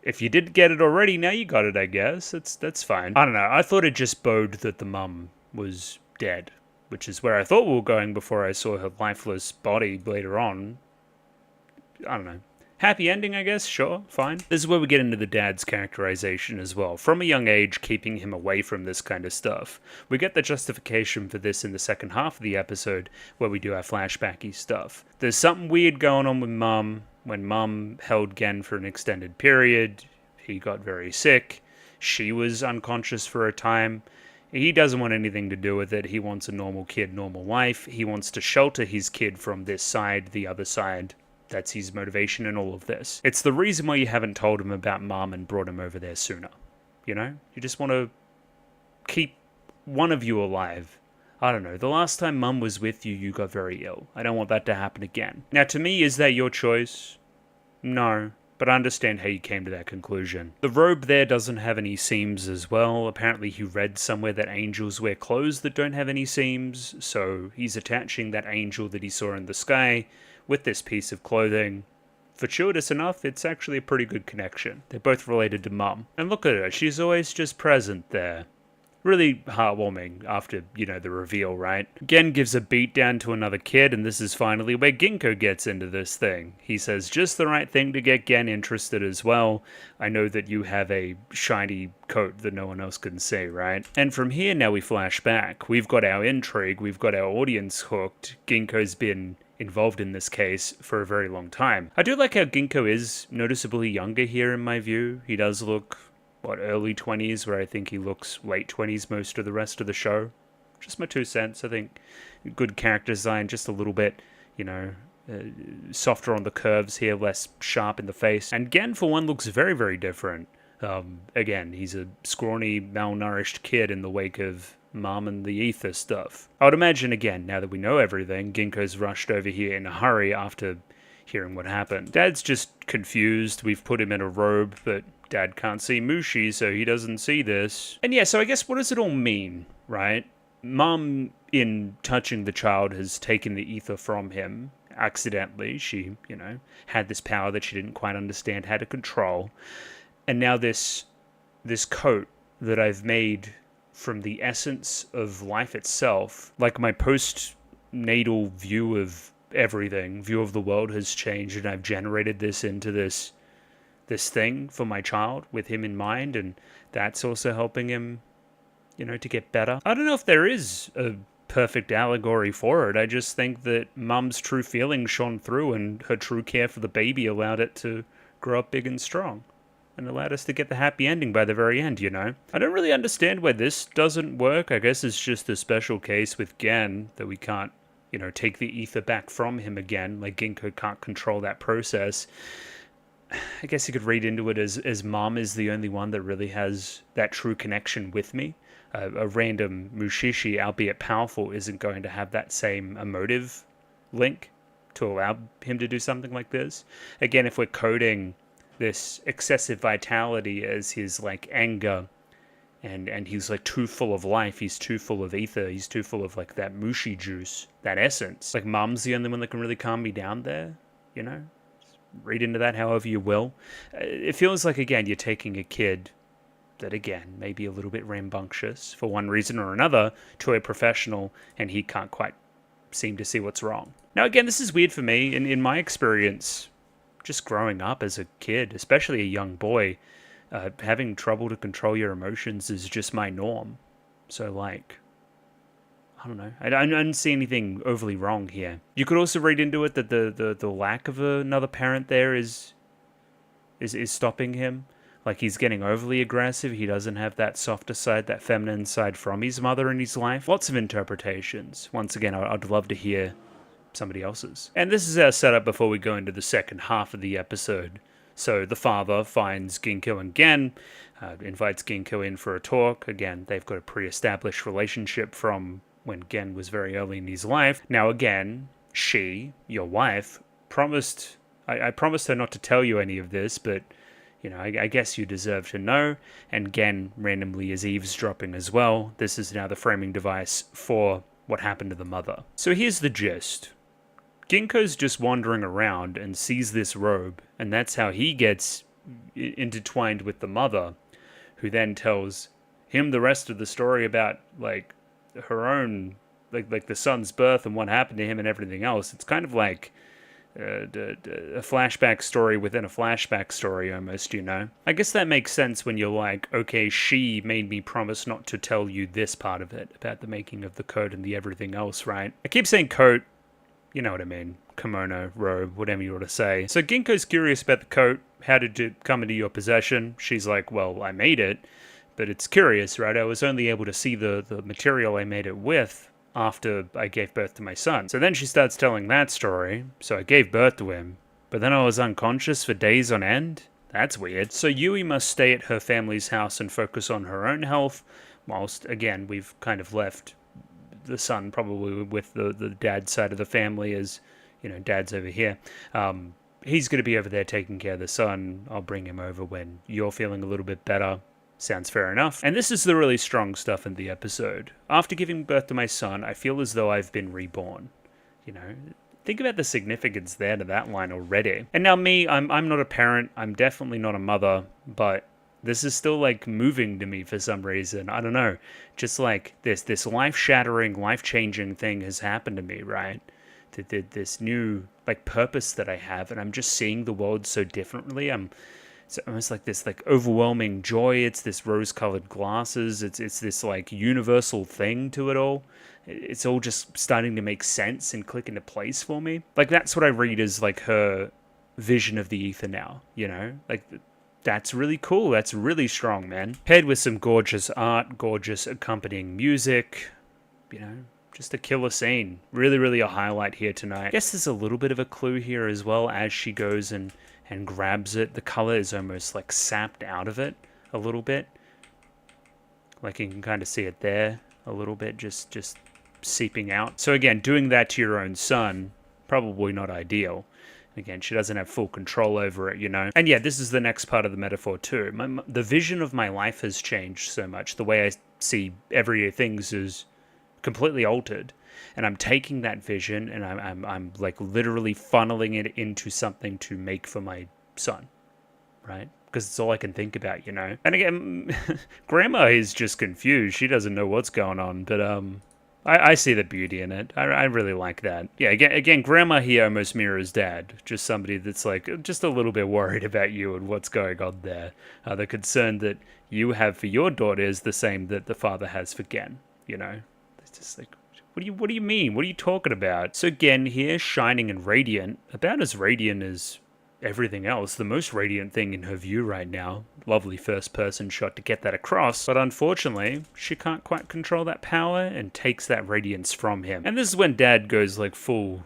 if you did get it already, now you got it, I guess. That's fine. I don't know. I thought it just bode that the mum was dead, which is where I thought we were going before I saw her lifeless body later on. I don't know. Happy ending, I guess, sure, fine. This is where we get into the dad's characterization as well. From a young age, keeping him away from this kind of stuff. We get the justification for this in the second half of the episode, where we do our flashbacky stuff. There's something weird going on with Mum. When Mum held Gen for an extended period, he got very sick. She was unconscious for a time. He doesn't want anything to do with it. He wants a normal kid, normal life. He wants to shelter his kid from this side, the other side. That's his motivation in all of this. It's the reason why you haven't told him about Mom and brought him over there sooner. You know? You just want to keep one of you alive. I don't know. The last time Mum was with you, you got very ill. I don't want that to happen again. Now, to me, is that your choice? No. But I understand how you came to that conclusion. The robe there doesn't have any seams as well. Apparently he read somewhere that angels wear clothes that don't have any seams, so he's attaching that angel that he saw in the sky with this piece of clothing. Fortuitous enough, it's actually a pretty good connection. They're both related to Mum. And look at her, she's always just present there. Really heartwarming after, the reveal, right? Gen gives a beat down to another kid, and this is finally where Ginkgo gets into this thing. He says just the right thing to get Gen interested as well. I know that you have a shiny coat that no one else can see, right? And from here, now we flash back. We've got our intrigue, we've got our audience hooked. Ginkgo's been involved in this case for a very long time. I do like how Ginkgo is noticeably younger here in my view. He does look early 20s, where I think he looks late 20s most of the rest of the show. Just my 2 cents. I think good character design, just a little bit, softer on the curves here, less sharp in the face. And Gen, for one, looks very, very different. Again, he's a scrawny, malnourished kid in the wake of Mom and the ether stuff. I would imagine, again, now that we know everything, Ginkgo's rushed over here in a hurry after hearing what happened. Dad's just confused. We've put him in a robe, but Dad can't see Mushi, so he doesn't see this. And yeah, so I guess what does it all mean, right? Mom, in touching the child, has taken the ether from him accidentally. She, had this power that she didn't quite understand how to control. And now this coat that I've made from the essence of life itself, like my postnatal view of everything, view of the world has changed, and I've generated this into this thing for my child with him in mind, and that's also helping him, to get better. I don't know if there is a perfect allegory for it. I just think that Mum's true feelings shone through, and her true care for the baby allowed it to grow up big and strong, and allowed us to get the happy ending by the very end, I don't really understand why this doesn't work. I guess it's just a special case with Gen that we can't, take the ether back from him again. Like, Ginkgo can't control that process. I guess you could read into it as Mom is the only one that really has that true connection with me. A random Mushishi, albeit powerful, isn't going to have that same emotive link to allow him to do something like this. Again, if we're coding this excessive vitality as his, anger, and he's, too full of life, he's too full of ether, he's too full of, that Mushi juice, that essence. Mom's the only one that can really calm me down there, Read into that however you will. It feels like, again, you're taking a kid that, again, may be a little bit rambunctious for one reason or another to a professional, and he can't quite seem to see what's wrong. Now, again, this is weird for me. In my experience, just growing up as a kid, especially a young boy, having trouble to control your emotions is just my norm. So, I don't know. I don't see anything overly wrong here. You could also read into it that the lack of another parent there is stopping him. He's getting overly aggressive. He doesn't have that softer side, that feminine side from his mother in his life. Lots of interpretations. Once again, I'd love to hear somebody else's. And this is our setup before we go into the second half of the episode. So the father finds Ginkgo and Gen, invites Ginkgo in for a talk. Again, they've got a pre-established relationship from when Gen was very early in his life. Now again, she, your wife, promised, I promised her not to tell you any of this, but, I guess you deserve to know. And Gen randomly is eavesdropping as well. This is now the framing device for what happened to the mother. So here's the gist. Ginkgo's just wandering around and sees this robe, and that's how he gets intertwined with the mother, who then tells him the rest of the story about, her own, the son's birth and what happened to him and everything else. It's kind of like a flashback story within a flashback story almost, you know? I guess that makes sense when you're like, okay, she made me promise not to tell you this part of it, about the making of the coat and the everything else, right? I keep saying coat, you know what I mean. Kimono, robe, whatever you want to say. So Ginkgo's curious about the coat. How did it come into your possession? She's like, well, I made it, but it's curious, right? I was only able to see the material I made it with after I gave birth to my son. So then she starts telling that story. So I gave birth to him, but then I was unconscious for days on end? That's weird. So Yui must stay at her family's house and focus on her own health, whilst, again, we've kind of left the son probably with the dad's side of the family, as, you know, dad's over here. He's going to be over there taking care of the son. I'll bring him over when you're feeling a little bit better. Sounds fair enough. And this is the really strong stuff in the episode. After giving birth to my son, I feel as though I've been reborn. You know, think about the significance there to that line already. And now me, I'm not a parent. I'm definitely not a mother, but this is still, like, moving to me for some reason. I don't know. Just, like, this life-shattering, life-changing thing has happened to me, right? This new, like, purpose that I have, and I'm just seeing the world so differently. It's almost like this, like, overwhelming joy. It's this rose-colored glasses. It's this, like, universal thing to it all. It's all just starting to make sense and click into place for me. Like, that's what I read as, like, her vision of the ether now, you know? Like, that's really cool. That's really strong, man. Paired with some gorgeous art, gorgeous accompanying music, you know, just a killer scene. Really, really a highlight here tonight. I guess there's a little bit of a clue here as well as she goes and grabs it. The color is almost like sapped out of it a little bit. Like you can kind of see it there a little bit, just seeping out. So again, doing that to your own son, probably not ideal. Again, she doesn't have full control over it, you know? And yeah, this is the next part of the metaphor too. The vision of my life has changed so much. The way I see everything is completely altered. And I'm taking that vision and I'm like literally funneling it into something to make for my son, right? Because it's all I can think about, you know? And again, Grandma is just confused. She doesn't know what's going on, but I see the beauty in it. I really like that. Yeah, again, Grandma here almost mirrors Dad. Just somebody that's like just a little bit worried about you and what's going on there. The concern that you have for your daughter is the same that the father has for Gen, you know? It's just like, what do you mean? What are you talking about? So Gen here, shining and radiant, about as radiant as everything else, the most radiant thing in her view right now. Lovely first person shot to get that across, but unfortunately she can't quite control that power and takes that radiance from him. And this is when Dad goes like full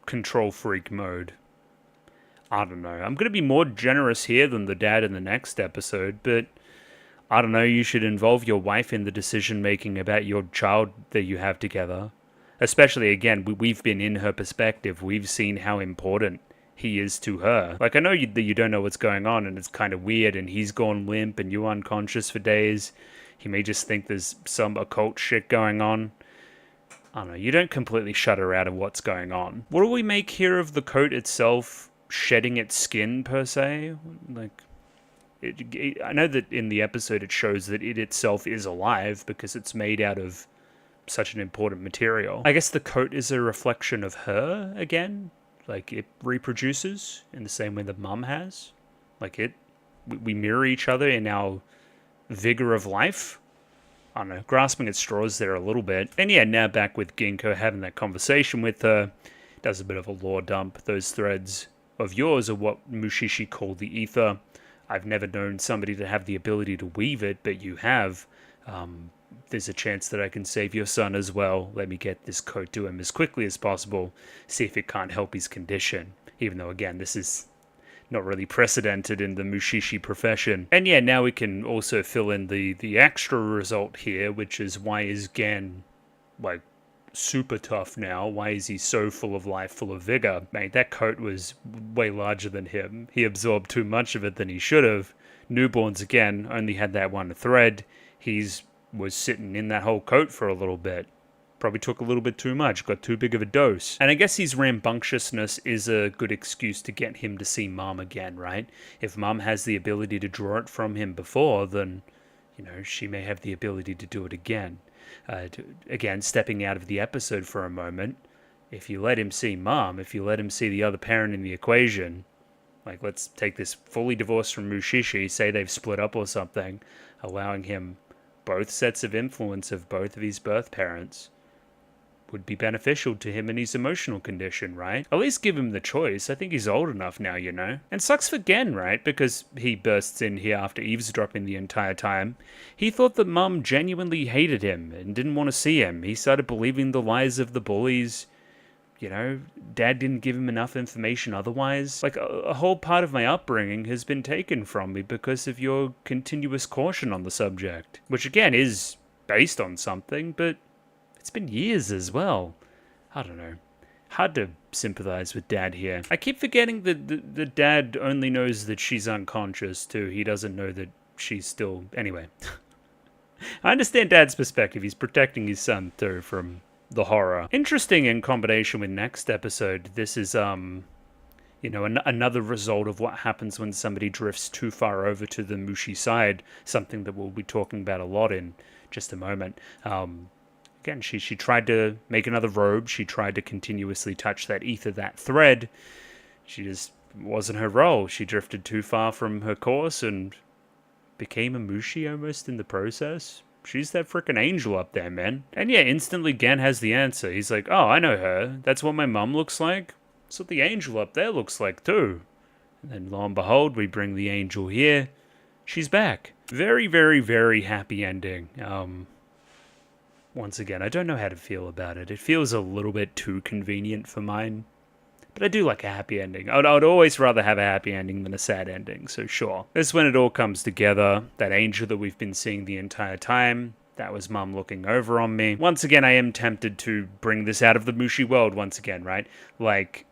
control freak mode. I don't know, I'm gonna be more generous here than the dad in the next episode, but I don't know, you should involve your wife in the decision making about your child that you have together. Especially, again, we've been in her perspective, we've seen how important he is to her. Like, I know that you don't know what's going on and it's kind of weird and he's gone limp and you're unconscious for days. He may just think there's some occult shit going on. I don't know, you don't completely shut her out of what's going on. What do we make here of the coat itself shedding its skin, per se? Like, I know that in the episode it shows that it itself is alive because it's made out of such an important material. I guess the coat is a reflection of her, again? Like, it reproduces in the same way that Mum has. Like, we mirror each other in our vigor of life. I don't know, grasping at straws there a little bit. And yeah, now back with Ginkgo having that conversation with her. Does a bit of a lore dump. Those threads of yours are what Mushishi called the ether. I've never known somebody to have the ability to weave it, but you have. There's a chance that I can save your son as well. Let me get this coat to him as quickly as possible. See if it can't help his condition. Even though, again, this is not really precedented in the Mushishi profession. And yeah, now we can also fill in the extra result here, which is why is Gen, like, super tough now? Why is he so full of life, full of vigor? Mate, that coat was way larger than him. He absorbed too much of it than he should have. Newborns, again, only had that one thread. Was sitting in that whole coat for a little bit. Probably took a little bit too much, got too big of a dose. And I guess his rambunctiousness is a good excuse to get him to see Mum again, right? If Mum has the ability to draw it from him before, then, you know, she may have the ability to do it again. Again, stepping out of the episode for a moment, if you let him see mom, if you let him see the other parent in the equation, like, let's take this fully divorced from Mushishi, say they've split up or something, allowing him both sets of influence of both of his birth parents would be beneficial to him and his emotional condition, right? At least give him the choice. I think he's old enough now, you know? And sucks for Gen, right? Because he bursts in here after eavesdropping the entire time. He thought that mum genuinely hated him and didn't want to see him. He started believing the lies of the bullies. You know, dad didn't give him enough information otherwise. Like, a whole part of my upbringing has been taken from me because of your continuous caution on the subject. Which, again, is based on something, but it's been years as well. I don't know. Hard to sympathize with dad here. I keep forgetting that the dad only knows that she's unconscious, too. He doesn't know that she's still... Anyway. I understand dad's perspective. He's protecting his son, too, from the horror. Interesting in combination with next episode. This is, you know, another result of what happens when somebody drifts too far over to the Mushi side. Something that we'll be talking about a lot in just a moment. Again, she tried to make another robe. She tried to continuously touch that ether, that thread. She just wasn't her role. She drifted too far from her course and became a Mushi almost in the process. She's that frickin' angel up there, man. And yeah, instantly Gen has the answer. He's like, oh, I know her. That's what my mum looks like. That's what the angel up there looks like, too. And then lo and behold, we bring the angel here. She's back. Very, very, very happy ending. Once again, I don't know how to feel about it. It feels a little bit too convenient for mine. But I do like a happy ending. I'd always rather have a happy ending than a sad ending, so sure. This is when it all comes together. That angel that we've been seeing the entire time. That was mum looking over on me. Once again, I am tempted to bring this out of the Mushi world once again, right? Like,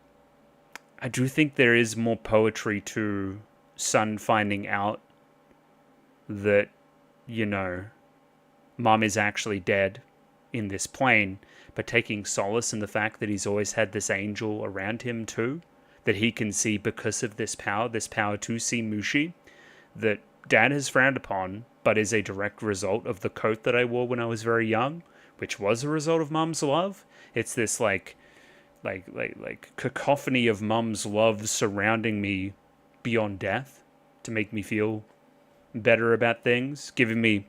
I do think there is more poetry to son finding out that, you know, mum is actually dead in this plane, but taking solace in the fact that he's always had this angel around him too, that he can see because of this power to see Mushi, that dad has frowned upon, but is a direct result of the coat that I wore when I was very young, which was a result of mum's love. It's this like cacophony of mum's love surrounding me beyond death to make me feel better about things, giving me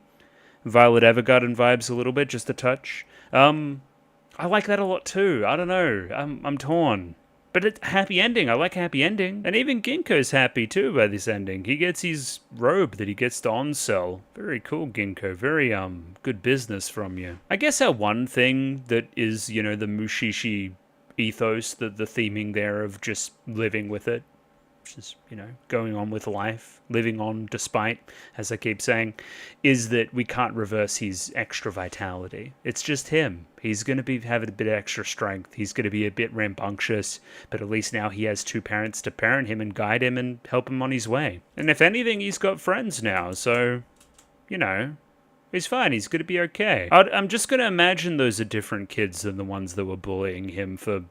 Violet Evergarden vibes a little bit, just a touch. I like that a lot too. I don't know. I'm torn. But it's happy ending. I like happy ending. And even Ginkgo's happy too by this ending. He gets his robe that he gets to on-sell. Very cool, Ginkgo. Very good business from you. I guess our one thing that is, you know, the Mushishi ethos, the theming there of just living with it. Just, you know, going on with life, living on despite, as I keep saying, is that we can't reverse his extra vitality. It's just him. He's going to be having a bit of extra strength. He's going to be a bit rambunctious, but at least now he has two parents to parent him and guide him and help him on his way. And if anything, he's got friends now, so, you know, he's fine. He's going to be okay. I'm just going to imagine those are different kids than the ones that were bullying him for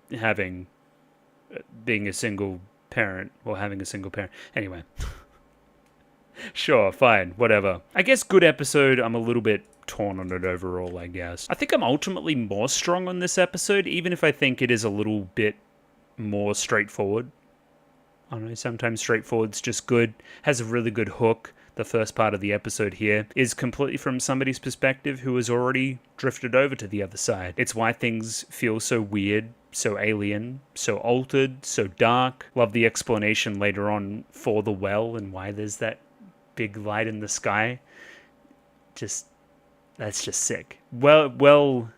being a single parent or having a single parent. Anyway. Sure, fine, whatever. I guess good episode. I'm a little bit torn on it overall, I guess. I think I'm ultimately more strong on this episode, even if I think it is a little bit more straightforward. I don't know, sometimes straightforward's just good. Has a really good hook. The first part of the episode here is completely from somebody's perspective who has already drifted over to the other side. It's why things feel so weird, so alien, so altered, so dark. Love the explanation later on for the well and why there's that big light in the sky. That's just sick. Well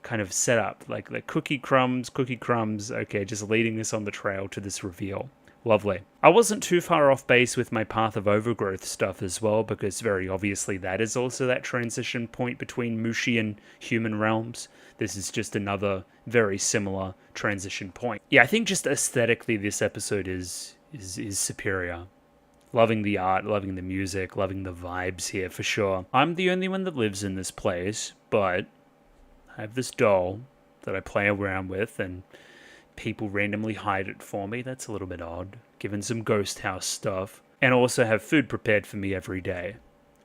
kind of set up. Like cookie crumbs, okay, just leading us on the trail to this reveal. Lovely. I wasn't too far off base with my Path of Overgrowth stuff as well, because very obviously that is also that transition point between Mushi and human realms. This is just another very similar transition point. Yeah, I think just aesthetically this episode is superior. Loving the art, loving the music, loving the vibes here for sure. I'm the only one that lives in this place, but I have this doll that I play around with and people randomly hide it for me. That's a little bit odd, given some ghost house stuff. And also have food prepared for me every day.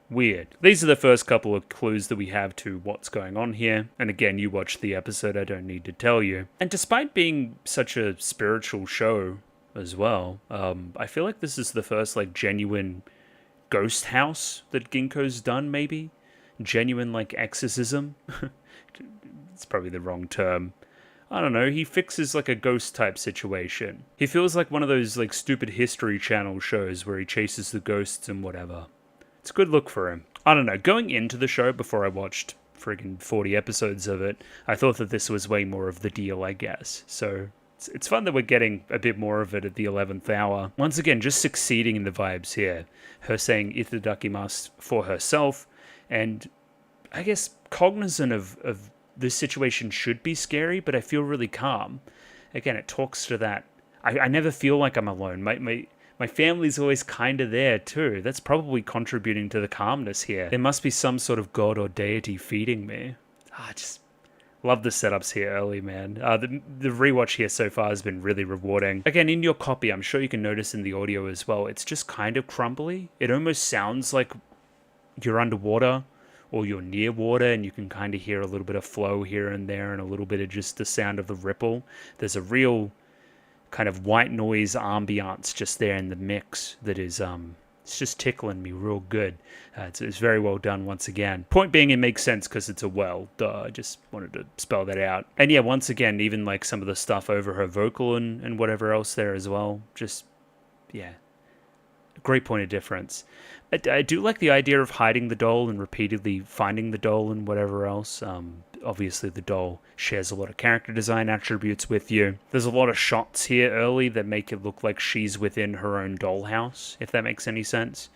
Weird. These are the first couple of clues that we have to what's going on here. And again, you watched the episode, I don't need to tell you. And despite being such a spiritual show as well, I feel like this is the first like genuine ghost house that Ginkgo's done, maybe? Genuine like exorcism? It's probably the wrong term. I don't know, he fixes like a ghost type situation. He feels like one of those like stupid History Channel shows where he chases the ghosts and whatever. It's a good look for him. I don't know, going into the show before I watched friggin' 40 episodes of it, I thought that this was way more of the deal, I guess. So it's fun that we're getting a bit more of it at the 11th hour. Once again, just succeeding in the vibes here. Her saying itadakimasu for herself, and I guess cognizant of this situation should be scary, but I feel really calm. Again, it talks to that. I never feel like I'm alone. My family's always kind of there too. That's probably contributing to the calmness here. There must be some sort of god or deity feeding me. Just love the setups here early, man. The rewatch here so far has been really rewarding. Again, in your copy, I'm sure you can notice in the audio as well, it's just kind of crumbly. It almost sounds like you're underwater or you're near water, and you can kind of hear a little bit of flow here and there and a little bit of just the sound of the ripple. There's a real kind of white noise ambiance just there in the mix that is it's just tickling me real good. It's very well done once again. Point being, it makes sense because it's a well. Duh, I just wanted to spell that out. And yeah, once again, even like some of the stuff over her vocal and whatever else there as well, just yeah, great point of difference. I do like the idea of hiding the doll and repeatedly finding the doll and whatever else. Obviously, the doll shares a lot of character design attributes with you. There's a lot of shots here early that make it look like she's within her own dollhouse, if that makes any sense.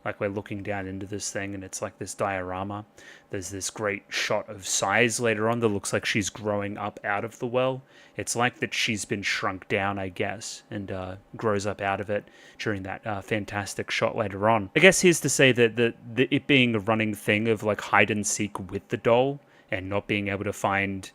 Like we're looking down into this thing and it's like this diorama. There's this great shot of size later on that looks like she's growing up out of the well. It's like that she's been shrunk down, I guess, and grows up out of it during that fantastic shot later on. I guess here's to say that it being a running thing of like hide and seek with the doll and not being able to find,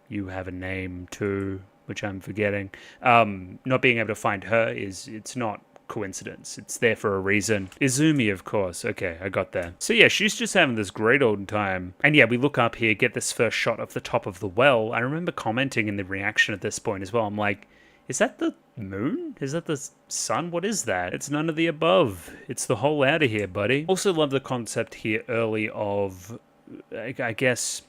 you have a name too, which I'm forgetting, not being able to find her it's not coincidence. It's there for a reason. Izumi, of course. Okay, I got there. So yeah, she's just having this great old time. And yeah, we look up here, get this first shot of the top of the well. I remember commenting in the reaction at this point as well. I'm like, is that the moon? Is that the sun? What is that? It's none of the above. It's the whole out of here, buddy. Also love the concept here early of, I guess,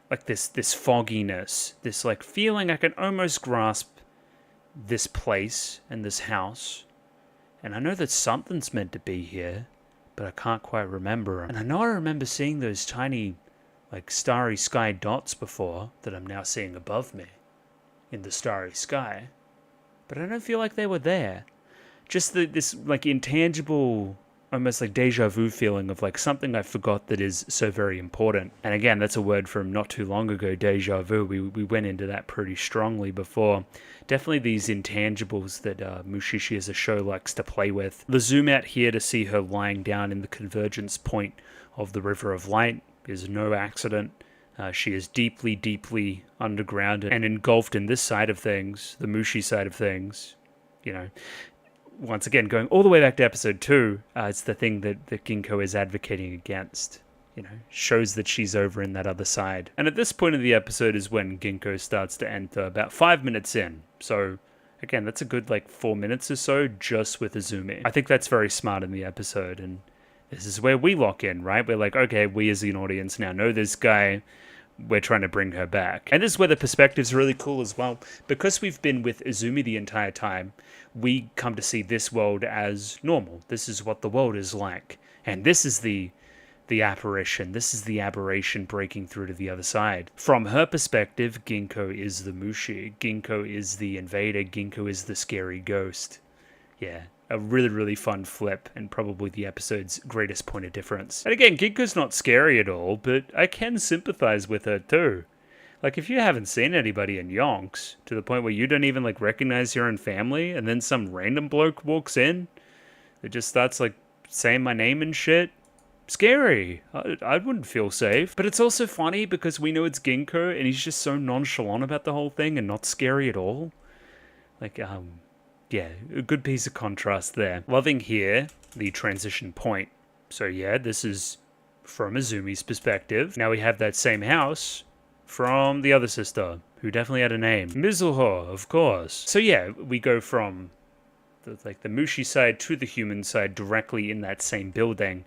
like this fogginess, this like feeling I can almost grasp this place and this house. And I know that something's meant to be here, but I can't quite remember them. And I know I remember seeing those tiny, like, starry sky dots before that I'm now seeing above me in the starry sky. But I don't feel like they were there. Just this, like, intangible, almost like deja vu feeling of, like, something I forgot that is so very important. And again, that's a word from not too long ago, deja vu. We went into that pretty strongly before. Definitely these intangibles that Mushishi as a show likes to play with. The zoom out here to see her lying down in the convergence point of the River of Light is no accident. She is deeply, deeply underground and engulfed in this side of things, the Mushi side of things, you know. Once again, going all the way back to episode 2, it's the thing that Ginkgo is advocating against. You know, shows that she's over in that other side. And at this point of the episode is when Ginkgo starts to enter, about 5 minutes in. So, again, that's a good, 4 minutes or so just with Izumi. I think that's very smart in the episode, and this is where we lock in, right? We're like, okay, we as an audience now know this guy. We're trying to bring her back. And this is where the perspective's really cool as well. Because we've been with Izumi the entire time, we come to see this world as normal. This is what the world is like. And this is the apparition. This is the aberration breaking through to the other side. From her perspective, Ginkgo is the Mushi. Ginkgo is the invader. Ginkgo is the scary ghost. Yeah. A really, really fun flip, and probably the episode's greatest point of difference. And again, Ginkgo's not scary at all, but I can sympathize with her too. Like, if you haven't seen anybody in Yonks, to the point where you don't even, recognize your own family, and then some random bloke walks in, that just starts, saying my name and shit, scary. I wouldn't feel safe. But it's also funny because we know it's Ginkgo, and he's just so nonchalant about the whole thing and not scary at all. Yeah, a good piece of contrast there. Loving here, the transition point So yeah, this is from Izumi's perspective. Now we have that same house from the other sister, who definitely had a name. Mizuho, of course. So yeah, we go from the Mushi side to the human side directly in that same building.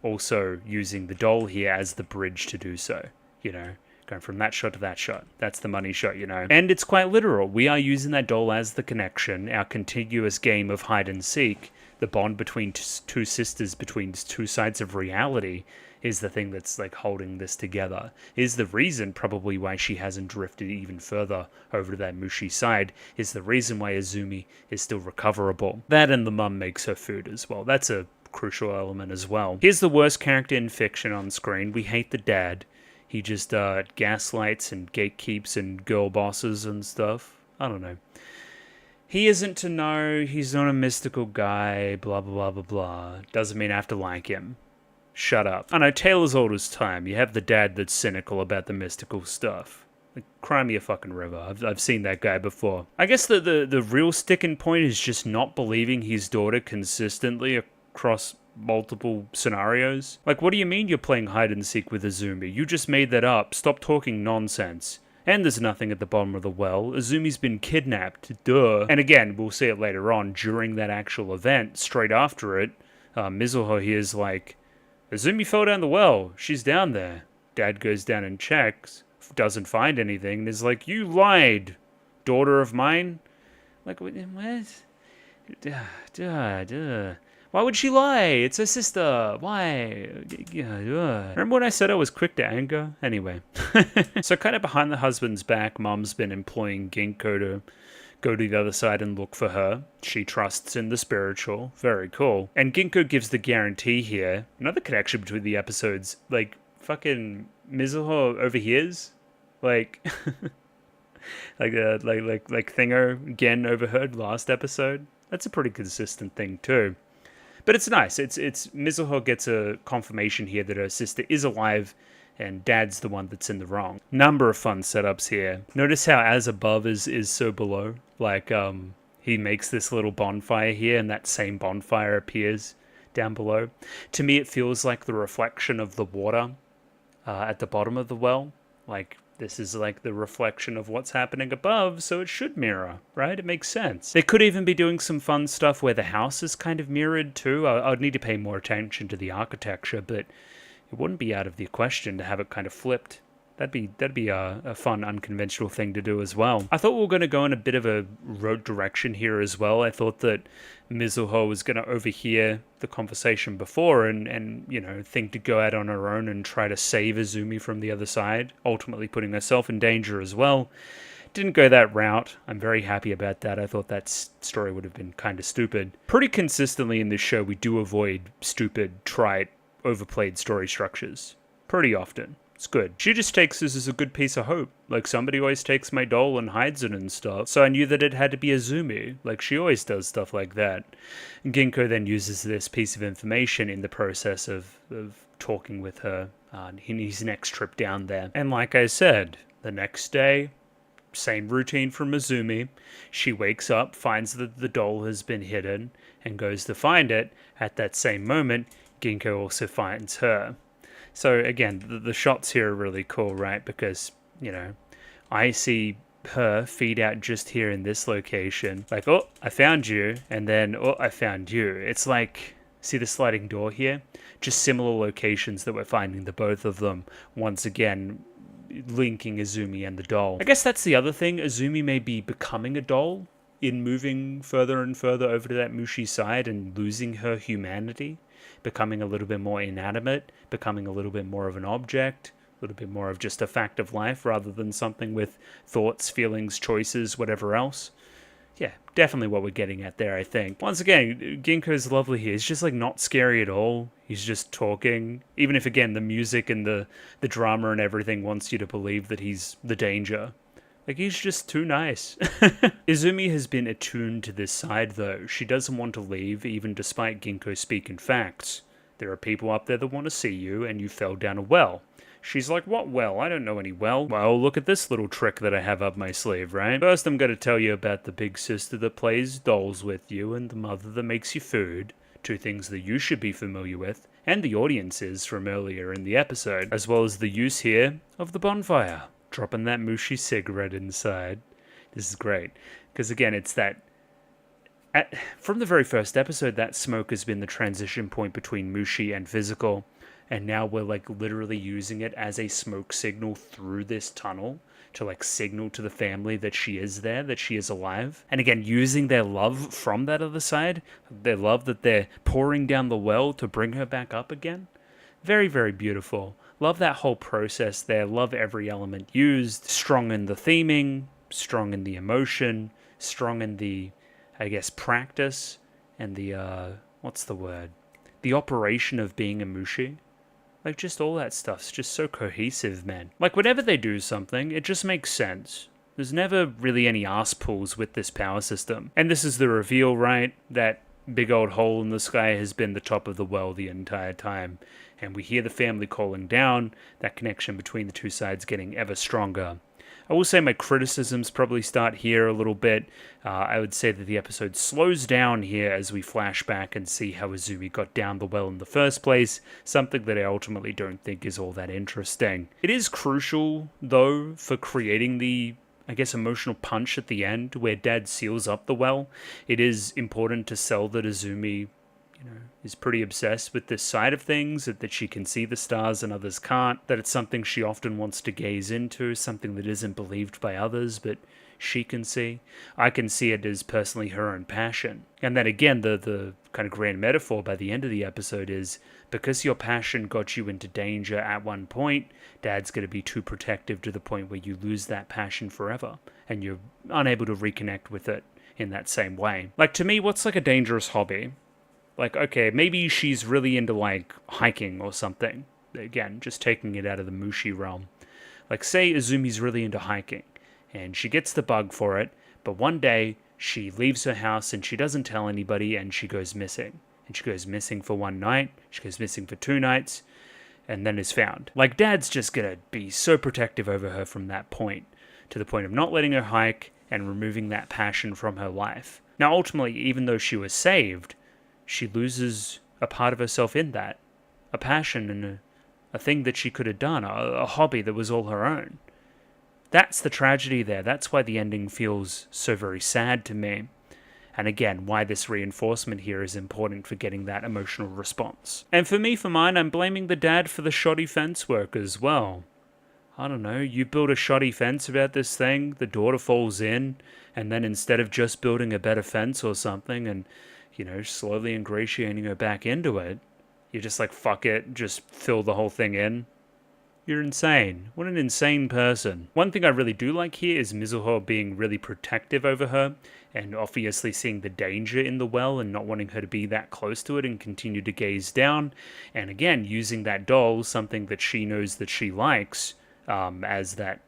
Also using the doll here as the bridge to do so, you know. Going from that shot to that shot. That's the money shot, you know. And it's quite literal. We are using that doll as the connection, our contiguous game of hide and seek. The bond between two sisters, between two sides of reality, is the thing that's like holding this together. Is the reason probably why she hasn't drifted even further over to that Mushi side. Is the reason why Izumi is still recoverable. That and the mum makes her food as well. That's a crucial element as well. Here's the worst character in fiction on screen. We hate the dad. He just gaslights and gatekeeps and girl bosses and stuff. I don't know. He isn't to know. He's not a mystical guy. Blah, blah, blah, blah, blah. Doesn't mean I have to like him. Shut up. I know, tale as old as time. You have the dad that's cynical about the mystical stuff. Like, cry me a fucking river. I've seen that guy before. I guess the real sticking point is just not believing his daughter consistently across multiple scenarios. Like, what do you mean you're playing hide and seek with Izumi? You just made that up. Stop talking nonsense. And there's nothing at the bottom of the well. Izumi's been kidnapped. Duh. And again, we'll see it later on during that actual event. Straight after it, Mizuho here's like, Izumi fell down the well. She's down there. Dad goes down and checks. Doesn't find anything. And is like, you lied, daughter of mine. Like, what? Duh. Why would she lie? It's her sister. Why? Remember when I said I was quick to anger? Anyway. So kind of behind the husband's back, Mom's been employing Ginkgo to go to the other side and look for her. She trusts in the spiritual. Very cool. And Ginkgo gives the guarantee here. Another connection between the episodes. Like, fucking Mizuho overhears. Like... like Thingo Gen overheard last episode. That's a pretty consistent thing too. But it's nice. It's Mizuho gets a confirmation here that her sister is alive and Dad's the one that's in the wrong. Number of fun setups here. Notice how as above is so below. Like, he makes this little bonfire here and that same bonfire appears down below. To me, it feels like the reflection of the water at the bottom of the well. Like, this is like the reflection of what's happening above, so it should mirror, right? It makes sense. They could even be doing some fun stuff where the house is kind of mirrored too. I'd need to pay more attention to the architecture, but it wouldn't be out of the question to have it kind of flipped. That'd be a fun, unconventional thing to do as well. I thought we were going to go in a bit of a road direction here as well. I thought that Mizuho was going to overhear the conversation before and you know, think to go out on her own and try to save Izumi from the other side, ultimately putting herself in danger as well. Didn't go that route. I'm very happy about that. I thought that story would have been kind of stupid. Pretty consistently in this show, we do avoid stupid, trite, overplayed story structures. Pretty often. It's good. She just takes this as a good piece of hope. Like, somebody always takes my doll and hides it and stuff. So I knew that it had to be Izumi. Like, she always does stuff like that. And Ginkgo then uses this piece of information in the process of talking with her in his next trip down there. And like I said, the next day, same routine from Izumi. She wakes up, finds that the doll has been hidden, and goes to find it. At that same moment, Ginkgo also finds her. So again, the shots here are really cool, right? Because, you know, I see her feed out just here in this location. Like, oh, I found you. And then, oh, I found you. It's like, see the sliding door here? Just similar locations that we're finding the both of them. Once again, linking Izumi and the doll. I guess that's the other thing. Izumi may be becoming a doll in moving further and further over to that Mushi side and losing her humanity. Becoming a little bit more inanimate, becoming a little bit more of an object, a little bit more of just a fact of life rather than something with thoughts, feelings, choices, whatever else. Yeah, definitely what we're getting at there, I think. Once again, Ginkgo's lovely here. He's just like not scary at all. He's just talking. Even if, again, the music and the drama and everything wants you to believe that he's the danger. Like, he's just too nice. Izumi has been attuned to this side, though. She doesn't want to leave, even despite Ginkgo speaking facts. There are people up there that want to see you, and you fell down a well. She's like, what well? I don't know any well. Well, look at this little trick that I have up my sleeve, right? First, I'm going to tell you about the big sister that plays dolls with you, and the mother that makes you food. two things that you should be familiar with, and the audience is from earlier in the episode, as well as the use here of the bonfire. Dropping that Mushi cigarette inside. This is great, because again, it's that... from the very first episode, that smoke has been the transition point between Mushi and physical, and now we're like literally using it as a smoke signal through this tunnel to like signal to the family that she is there, that she is alive. And again, using their love from that other side, their love that they're pouring down the well to bring her back up again. Very, very beautiful. Love that whole process there. Love every element used. Strong in the theming, strong in the emotion, strong in the, I guess, practice and the, what's the word? The operation of being a Mushi. Like, just all that stuff's just so cohesive, man. Like, whenever they do something, it just makes sense. There's never really any ass pulls with this power system. And this is the reveal, right? That big old hole in the sky has been the top of the well the entire time. And we hear the family calling down, that connection between the two sides getting ever stronger. I will say my criticisms probably start here a little bit. I would say that the episode slows down here as we flash back and see how Izumi got down the well in the first place, something that I ultimately don't think is all that interesting. It is crucial, though, for creating the, I guess, emotional punch at the end where Dad seals up the well. It is important to sell that Izumi, is pretty obsessed with this side of things, that she can see the stars and others can't, that it's something she often wants to gaze into, something that isn't believed by others, but she can see. I can see it as personally her own passion. And then again, the kind of grand metaphor by the end of the episode is, because your passion got you into danger at one point, Dad's going to be too protective to the point where you lose that passion forever, and you're unable to reconnect with it in that same way. Like, to me, what's like a dangerous hobby? Like, okay, maybe she's really into, like, hiking or something. Again, just taking it out of the Mushi realm. Like, say Izumi's really into hiking, and she gets the bug for it, but one day she leaves her house and she doesn't tell anybody and she goes missing. And she goes missing for one night, she goes missing for 2 nights, and then is found. Like, Dad's just gonna be so protective over her from that point, to the point of not letting her hike and removing that passion from her life. Now, ultimately, even though she was saved, she loses a part of herself in that. A passion and a thing that she could have done, a hobby that was all her own. That's the tragedy there. That's why the ending feels so very sad to me. And again, why this reinforcement here is important for getting that emotional response. And for me, for mine, I'm blaming the dad for the shoddy fence work as well. I don't know, you build a shoddy fence about this thing, the daughter falls in, and then instead of just building a better fence or something and slowly ingratiating her back into it, you're just like, fuck it, just fill the whole thing in. You're insane. What an insane person. One thing I really do like here is Mizuho being really protective over her, and obviously seeing the danger in the well and not wanting her to be that close to it and continue to gaze down. And again, using that doll, something that she knows that she likes, as that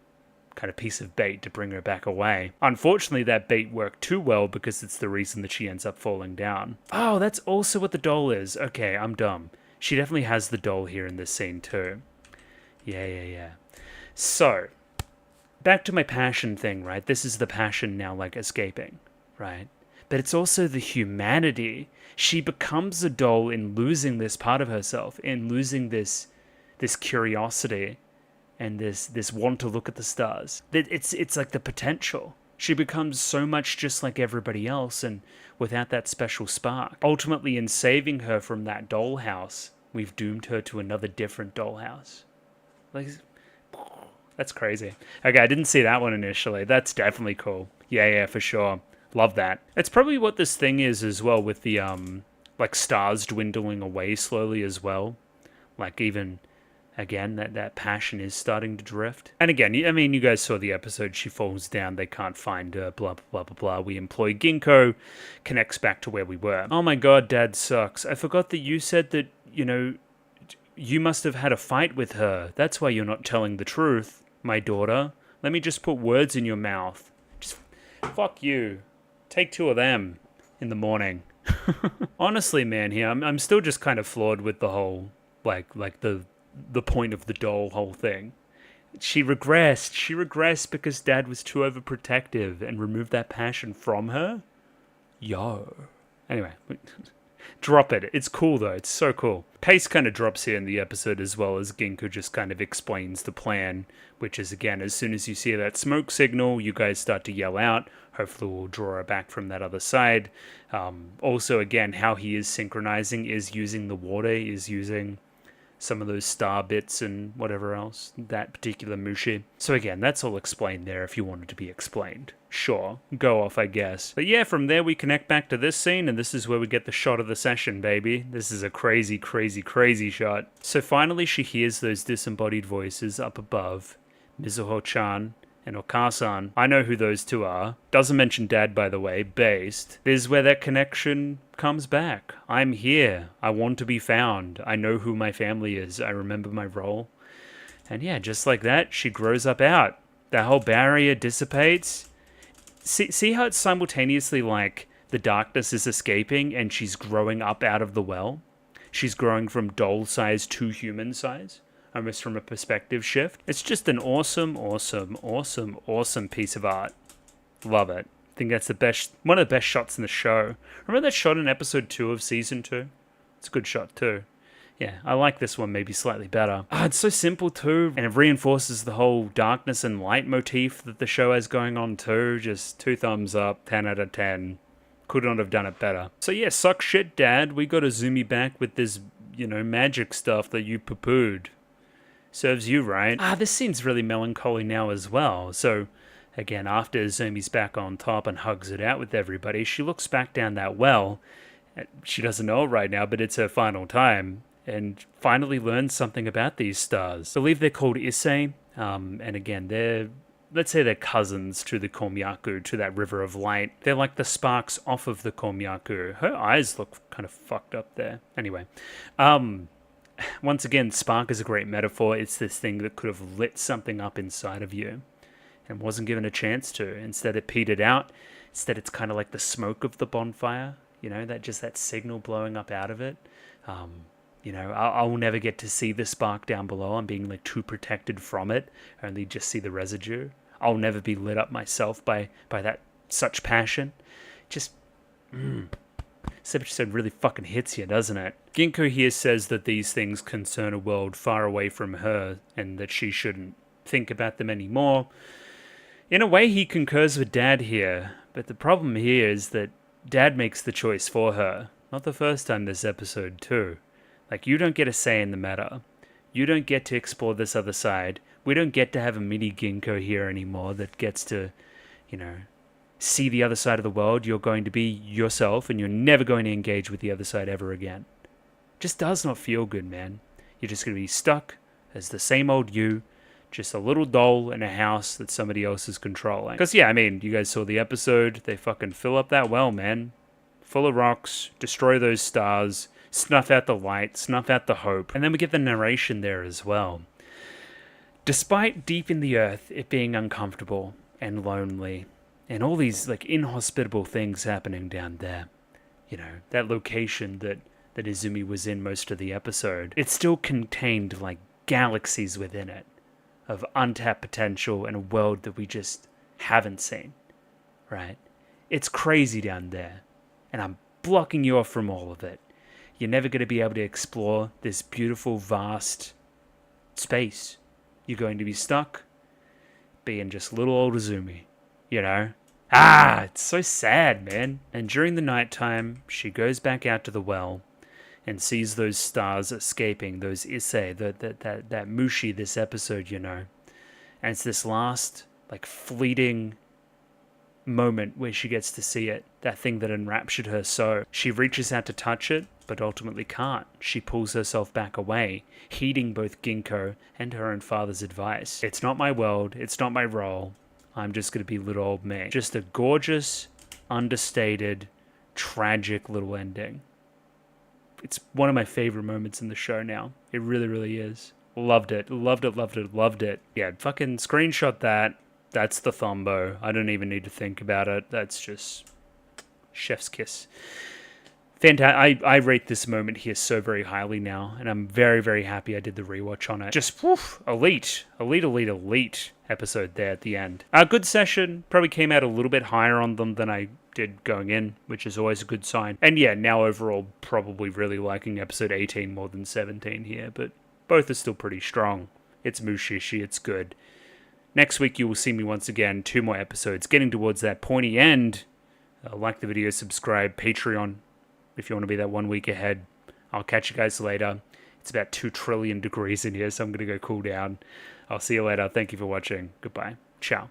kind of piece of bait to bring her back away. Unfortunately, that bait worked too well because it's the reason that she ends up falling down. Oh, that's also what the doll is. Okay, I'm dumb. She definitely has the doll here in this scene too. Yeah. So, back to my passion thing, right? This is the passion now, like, escaping, right? But it's also the humanity. She becomes a doll in losing this part of herself, in losing this curiosity and this want to look at the stars. It's like the potential. She becomes so much just like everybody else, and without that special spark. Ultimately, in saving her from that dollhouse, we've doomed her to another different dollhouse. Like, that's crazy. Okay, I didn't see that one initially. That's definitely cool. Yeah, for sure. Love that. It's probably what this thing is as well, with the like stars dwindling away slowly as well. Like, even again, that passion is starting to drift. And again, I mean, you guys saw the episode. She falls down. They can't find her. Blah, blah, blah, blah. We employ Ginkgo. Connects back to where we were. Oh my god, Dad sucks. I forgot that you said that, you must have had a fight with her. That's why you're not telling the truth, my daughter. Let me just put words in your mouth. Just fuck you. Take 2 of them in the morning. Honestly, man, here, I'm still just kind of flawed with the whole, like the point of the doll whole thing. She regressed because Dad was too overprotective and removed that passion from her? Yo. Anyway, Drop it. It's cool though. It's so cool. Pace kind of drops here in the episode as well as Ginkgo just kind of explains the plan, which is again, as soon as you see that smoke signal, you guys start to yell out. Hopefully we'll draw her back from that other side. Also, again, how he is synchronizing is using the water, is using some of those star bits and whatever else, that particular Mushi. So again, that's all explained there if you want it to be explained. Sure, go off, I guess. But yeah, from there we connect back to this scene, and this is where we get the shot of the session, baby. This is a crazy, crazy, crazy shot. So finally she hears those disembodied voices up above. Mizuho-chan and Okasan. I know who those two are. Doesn't mention Dad, by the way, based. This is where that connection comes back. I'm here. I want to be found. I know who my family is. I remember my role. And yeah, just like that, she grows up out. That whole barrier dissipates. See how it's simultaneously like the darkness is escaping and she's growing up out of the well? She's growing from doll size to human size. Almost from a perspective shift. It's just an awesome, awesome, awesome, awesome piece of art. Love it. I think that's one of the best shots in the show. Remember that shot in episode 2 of season 2? It's a good shot too. Yeah, I like this one maybe slightly better. It's so simple too, and it reinforces the whole darkness and light motif that the show has going on too. Just 2 thumbs up, 10 out of 10. Could not have done it better. So yeah, suck shit, Dad. We got Izumi back with this, magic stuff that you poo-pooed. Serves you right. This scene's really melancholy now as well. So, again, after Izumi's back on top and hugs it out with everybody, she looks back down that well. She doesn't know it right now, but it's her final time. And finally learns something about these stars. I believe they're called Issei. And again, let's say they're cousins to the Komyaku, to that river of light. They're like the sparks off of the Komyaku. Her eyes look kind of fucked up there. Anyway, once again, spark is a great metaphor. It's this thing that could have lit something up inside of you and wasn't given a chance to. Instead, it petered out. Instead, it's kind of like the smoke of the bonfire, that signal blowing up out of it. I'll never get to see the spark down below. I'm being too protected from it. I only just see the residue. I'll never be lit up myself by that such passion. Just, This episode really fucking hits you, doesn't it? Ginkgo here says that these things concern a world far away from her and that she shouldn't think about them anymore. In a way, he concurs with Dad here, but the problem here is that Dad makes the choice for her. Not the first time this episode, too. You don't get a say in the matter. You don't get to explore this other side. We don't get to have a mini Ginkgo here anymore that gets to, see the other side of the world. You're going to be yourself and you're never going to engage with the other side ever again. Just does not feel good, man. You're just going to be stuck as the same old you, just a little doll in a house that somebody else is controlling. Because, yeah, you guys saw the episode. They fucking fill up that well, man. Full of rocks, destroy those stars, snuff out the light, snuff out the hope. And then we get the narration there as well. Despite deep in the earth, it being uncomfortable and lonely, and all these inhospitable things happening down there, that location that Izumi was in most of the episode, it still contained galaxies within it of untapped potential and a world that we just haven't seen, right? It's crazy down there, and I'm blocking you off from all of it. You're never going to be able to explore this beautiful, vast space. You're going to be stuck being just little old Izumi, It's so sad, man. And during the nighttime, she goes back out to the well and sees those stars escaping, those Issei, that Mushi this episode, And it's this last, fleeting moment where she gets to see it, that thing that enraptured her so. She reaches out to touch it, but ultimately can't. She pulls herself back away, heeding both Ginkgo and her own father's advice. It's not my world, it's not my role. I'm just going to be little old me. Just a gorgeous, understated, tragic little ending. It's one of my favorite moments in the show now. It really, really is. Loved it. Loved it, loved it, loved it. Yeah, fucking screenshot that. That's the thumbo. I don't even need to think about it. That's just chef's kiss. Fantastic. I rate this moment here so very highly now, and I'm very, very happy I did the rewatch on it. Just, elite episode there at the end. A good session. Probably came out a little bit higher on them than I did going in, which is always a good sign. And yeah, now overall probably really liking episode 18 more than 17 here, but both are still pretty strong. It's Mushishi, it's good. Next week you will see me once again, 2 more episodes, getting towards that pointy end. Like the video, subscribe, Patreon, if you want to be that 1 week ahead. I'll catch you guys later. It's about 2 trillion degrees in here, so I'm going to go cool down. I'll see you later. Thank you for watching. Goodbye. Ciao.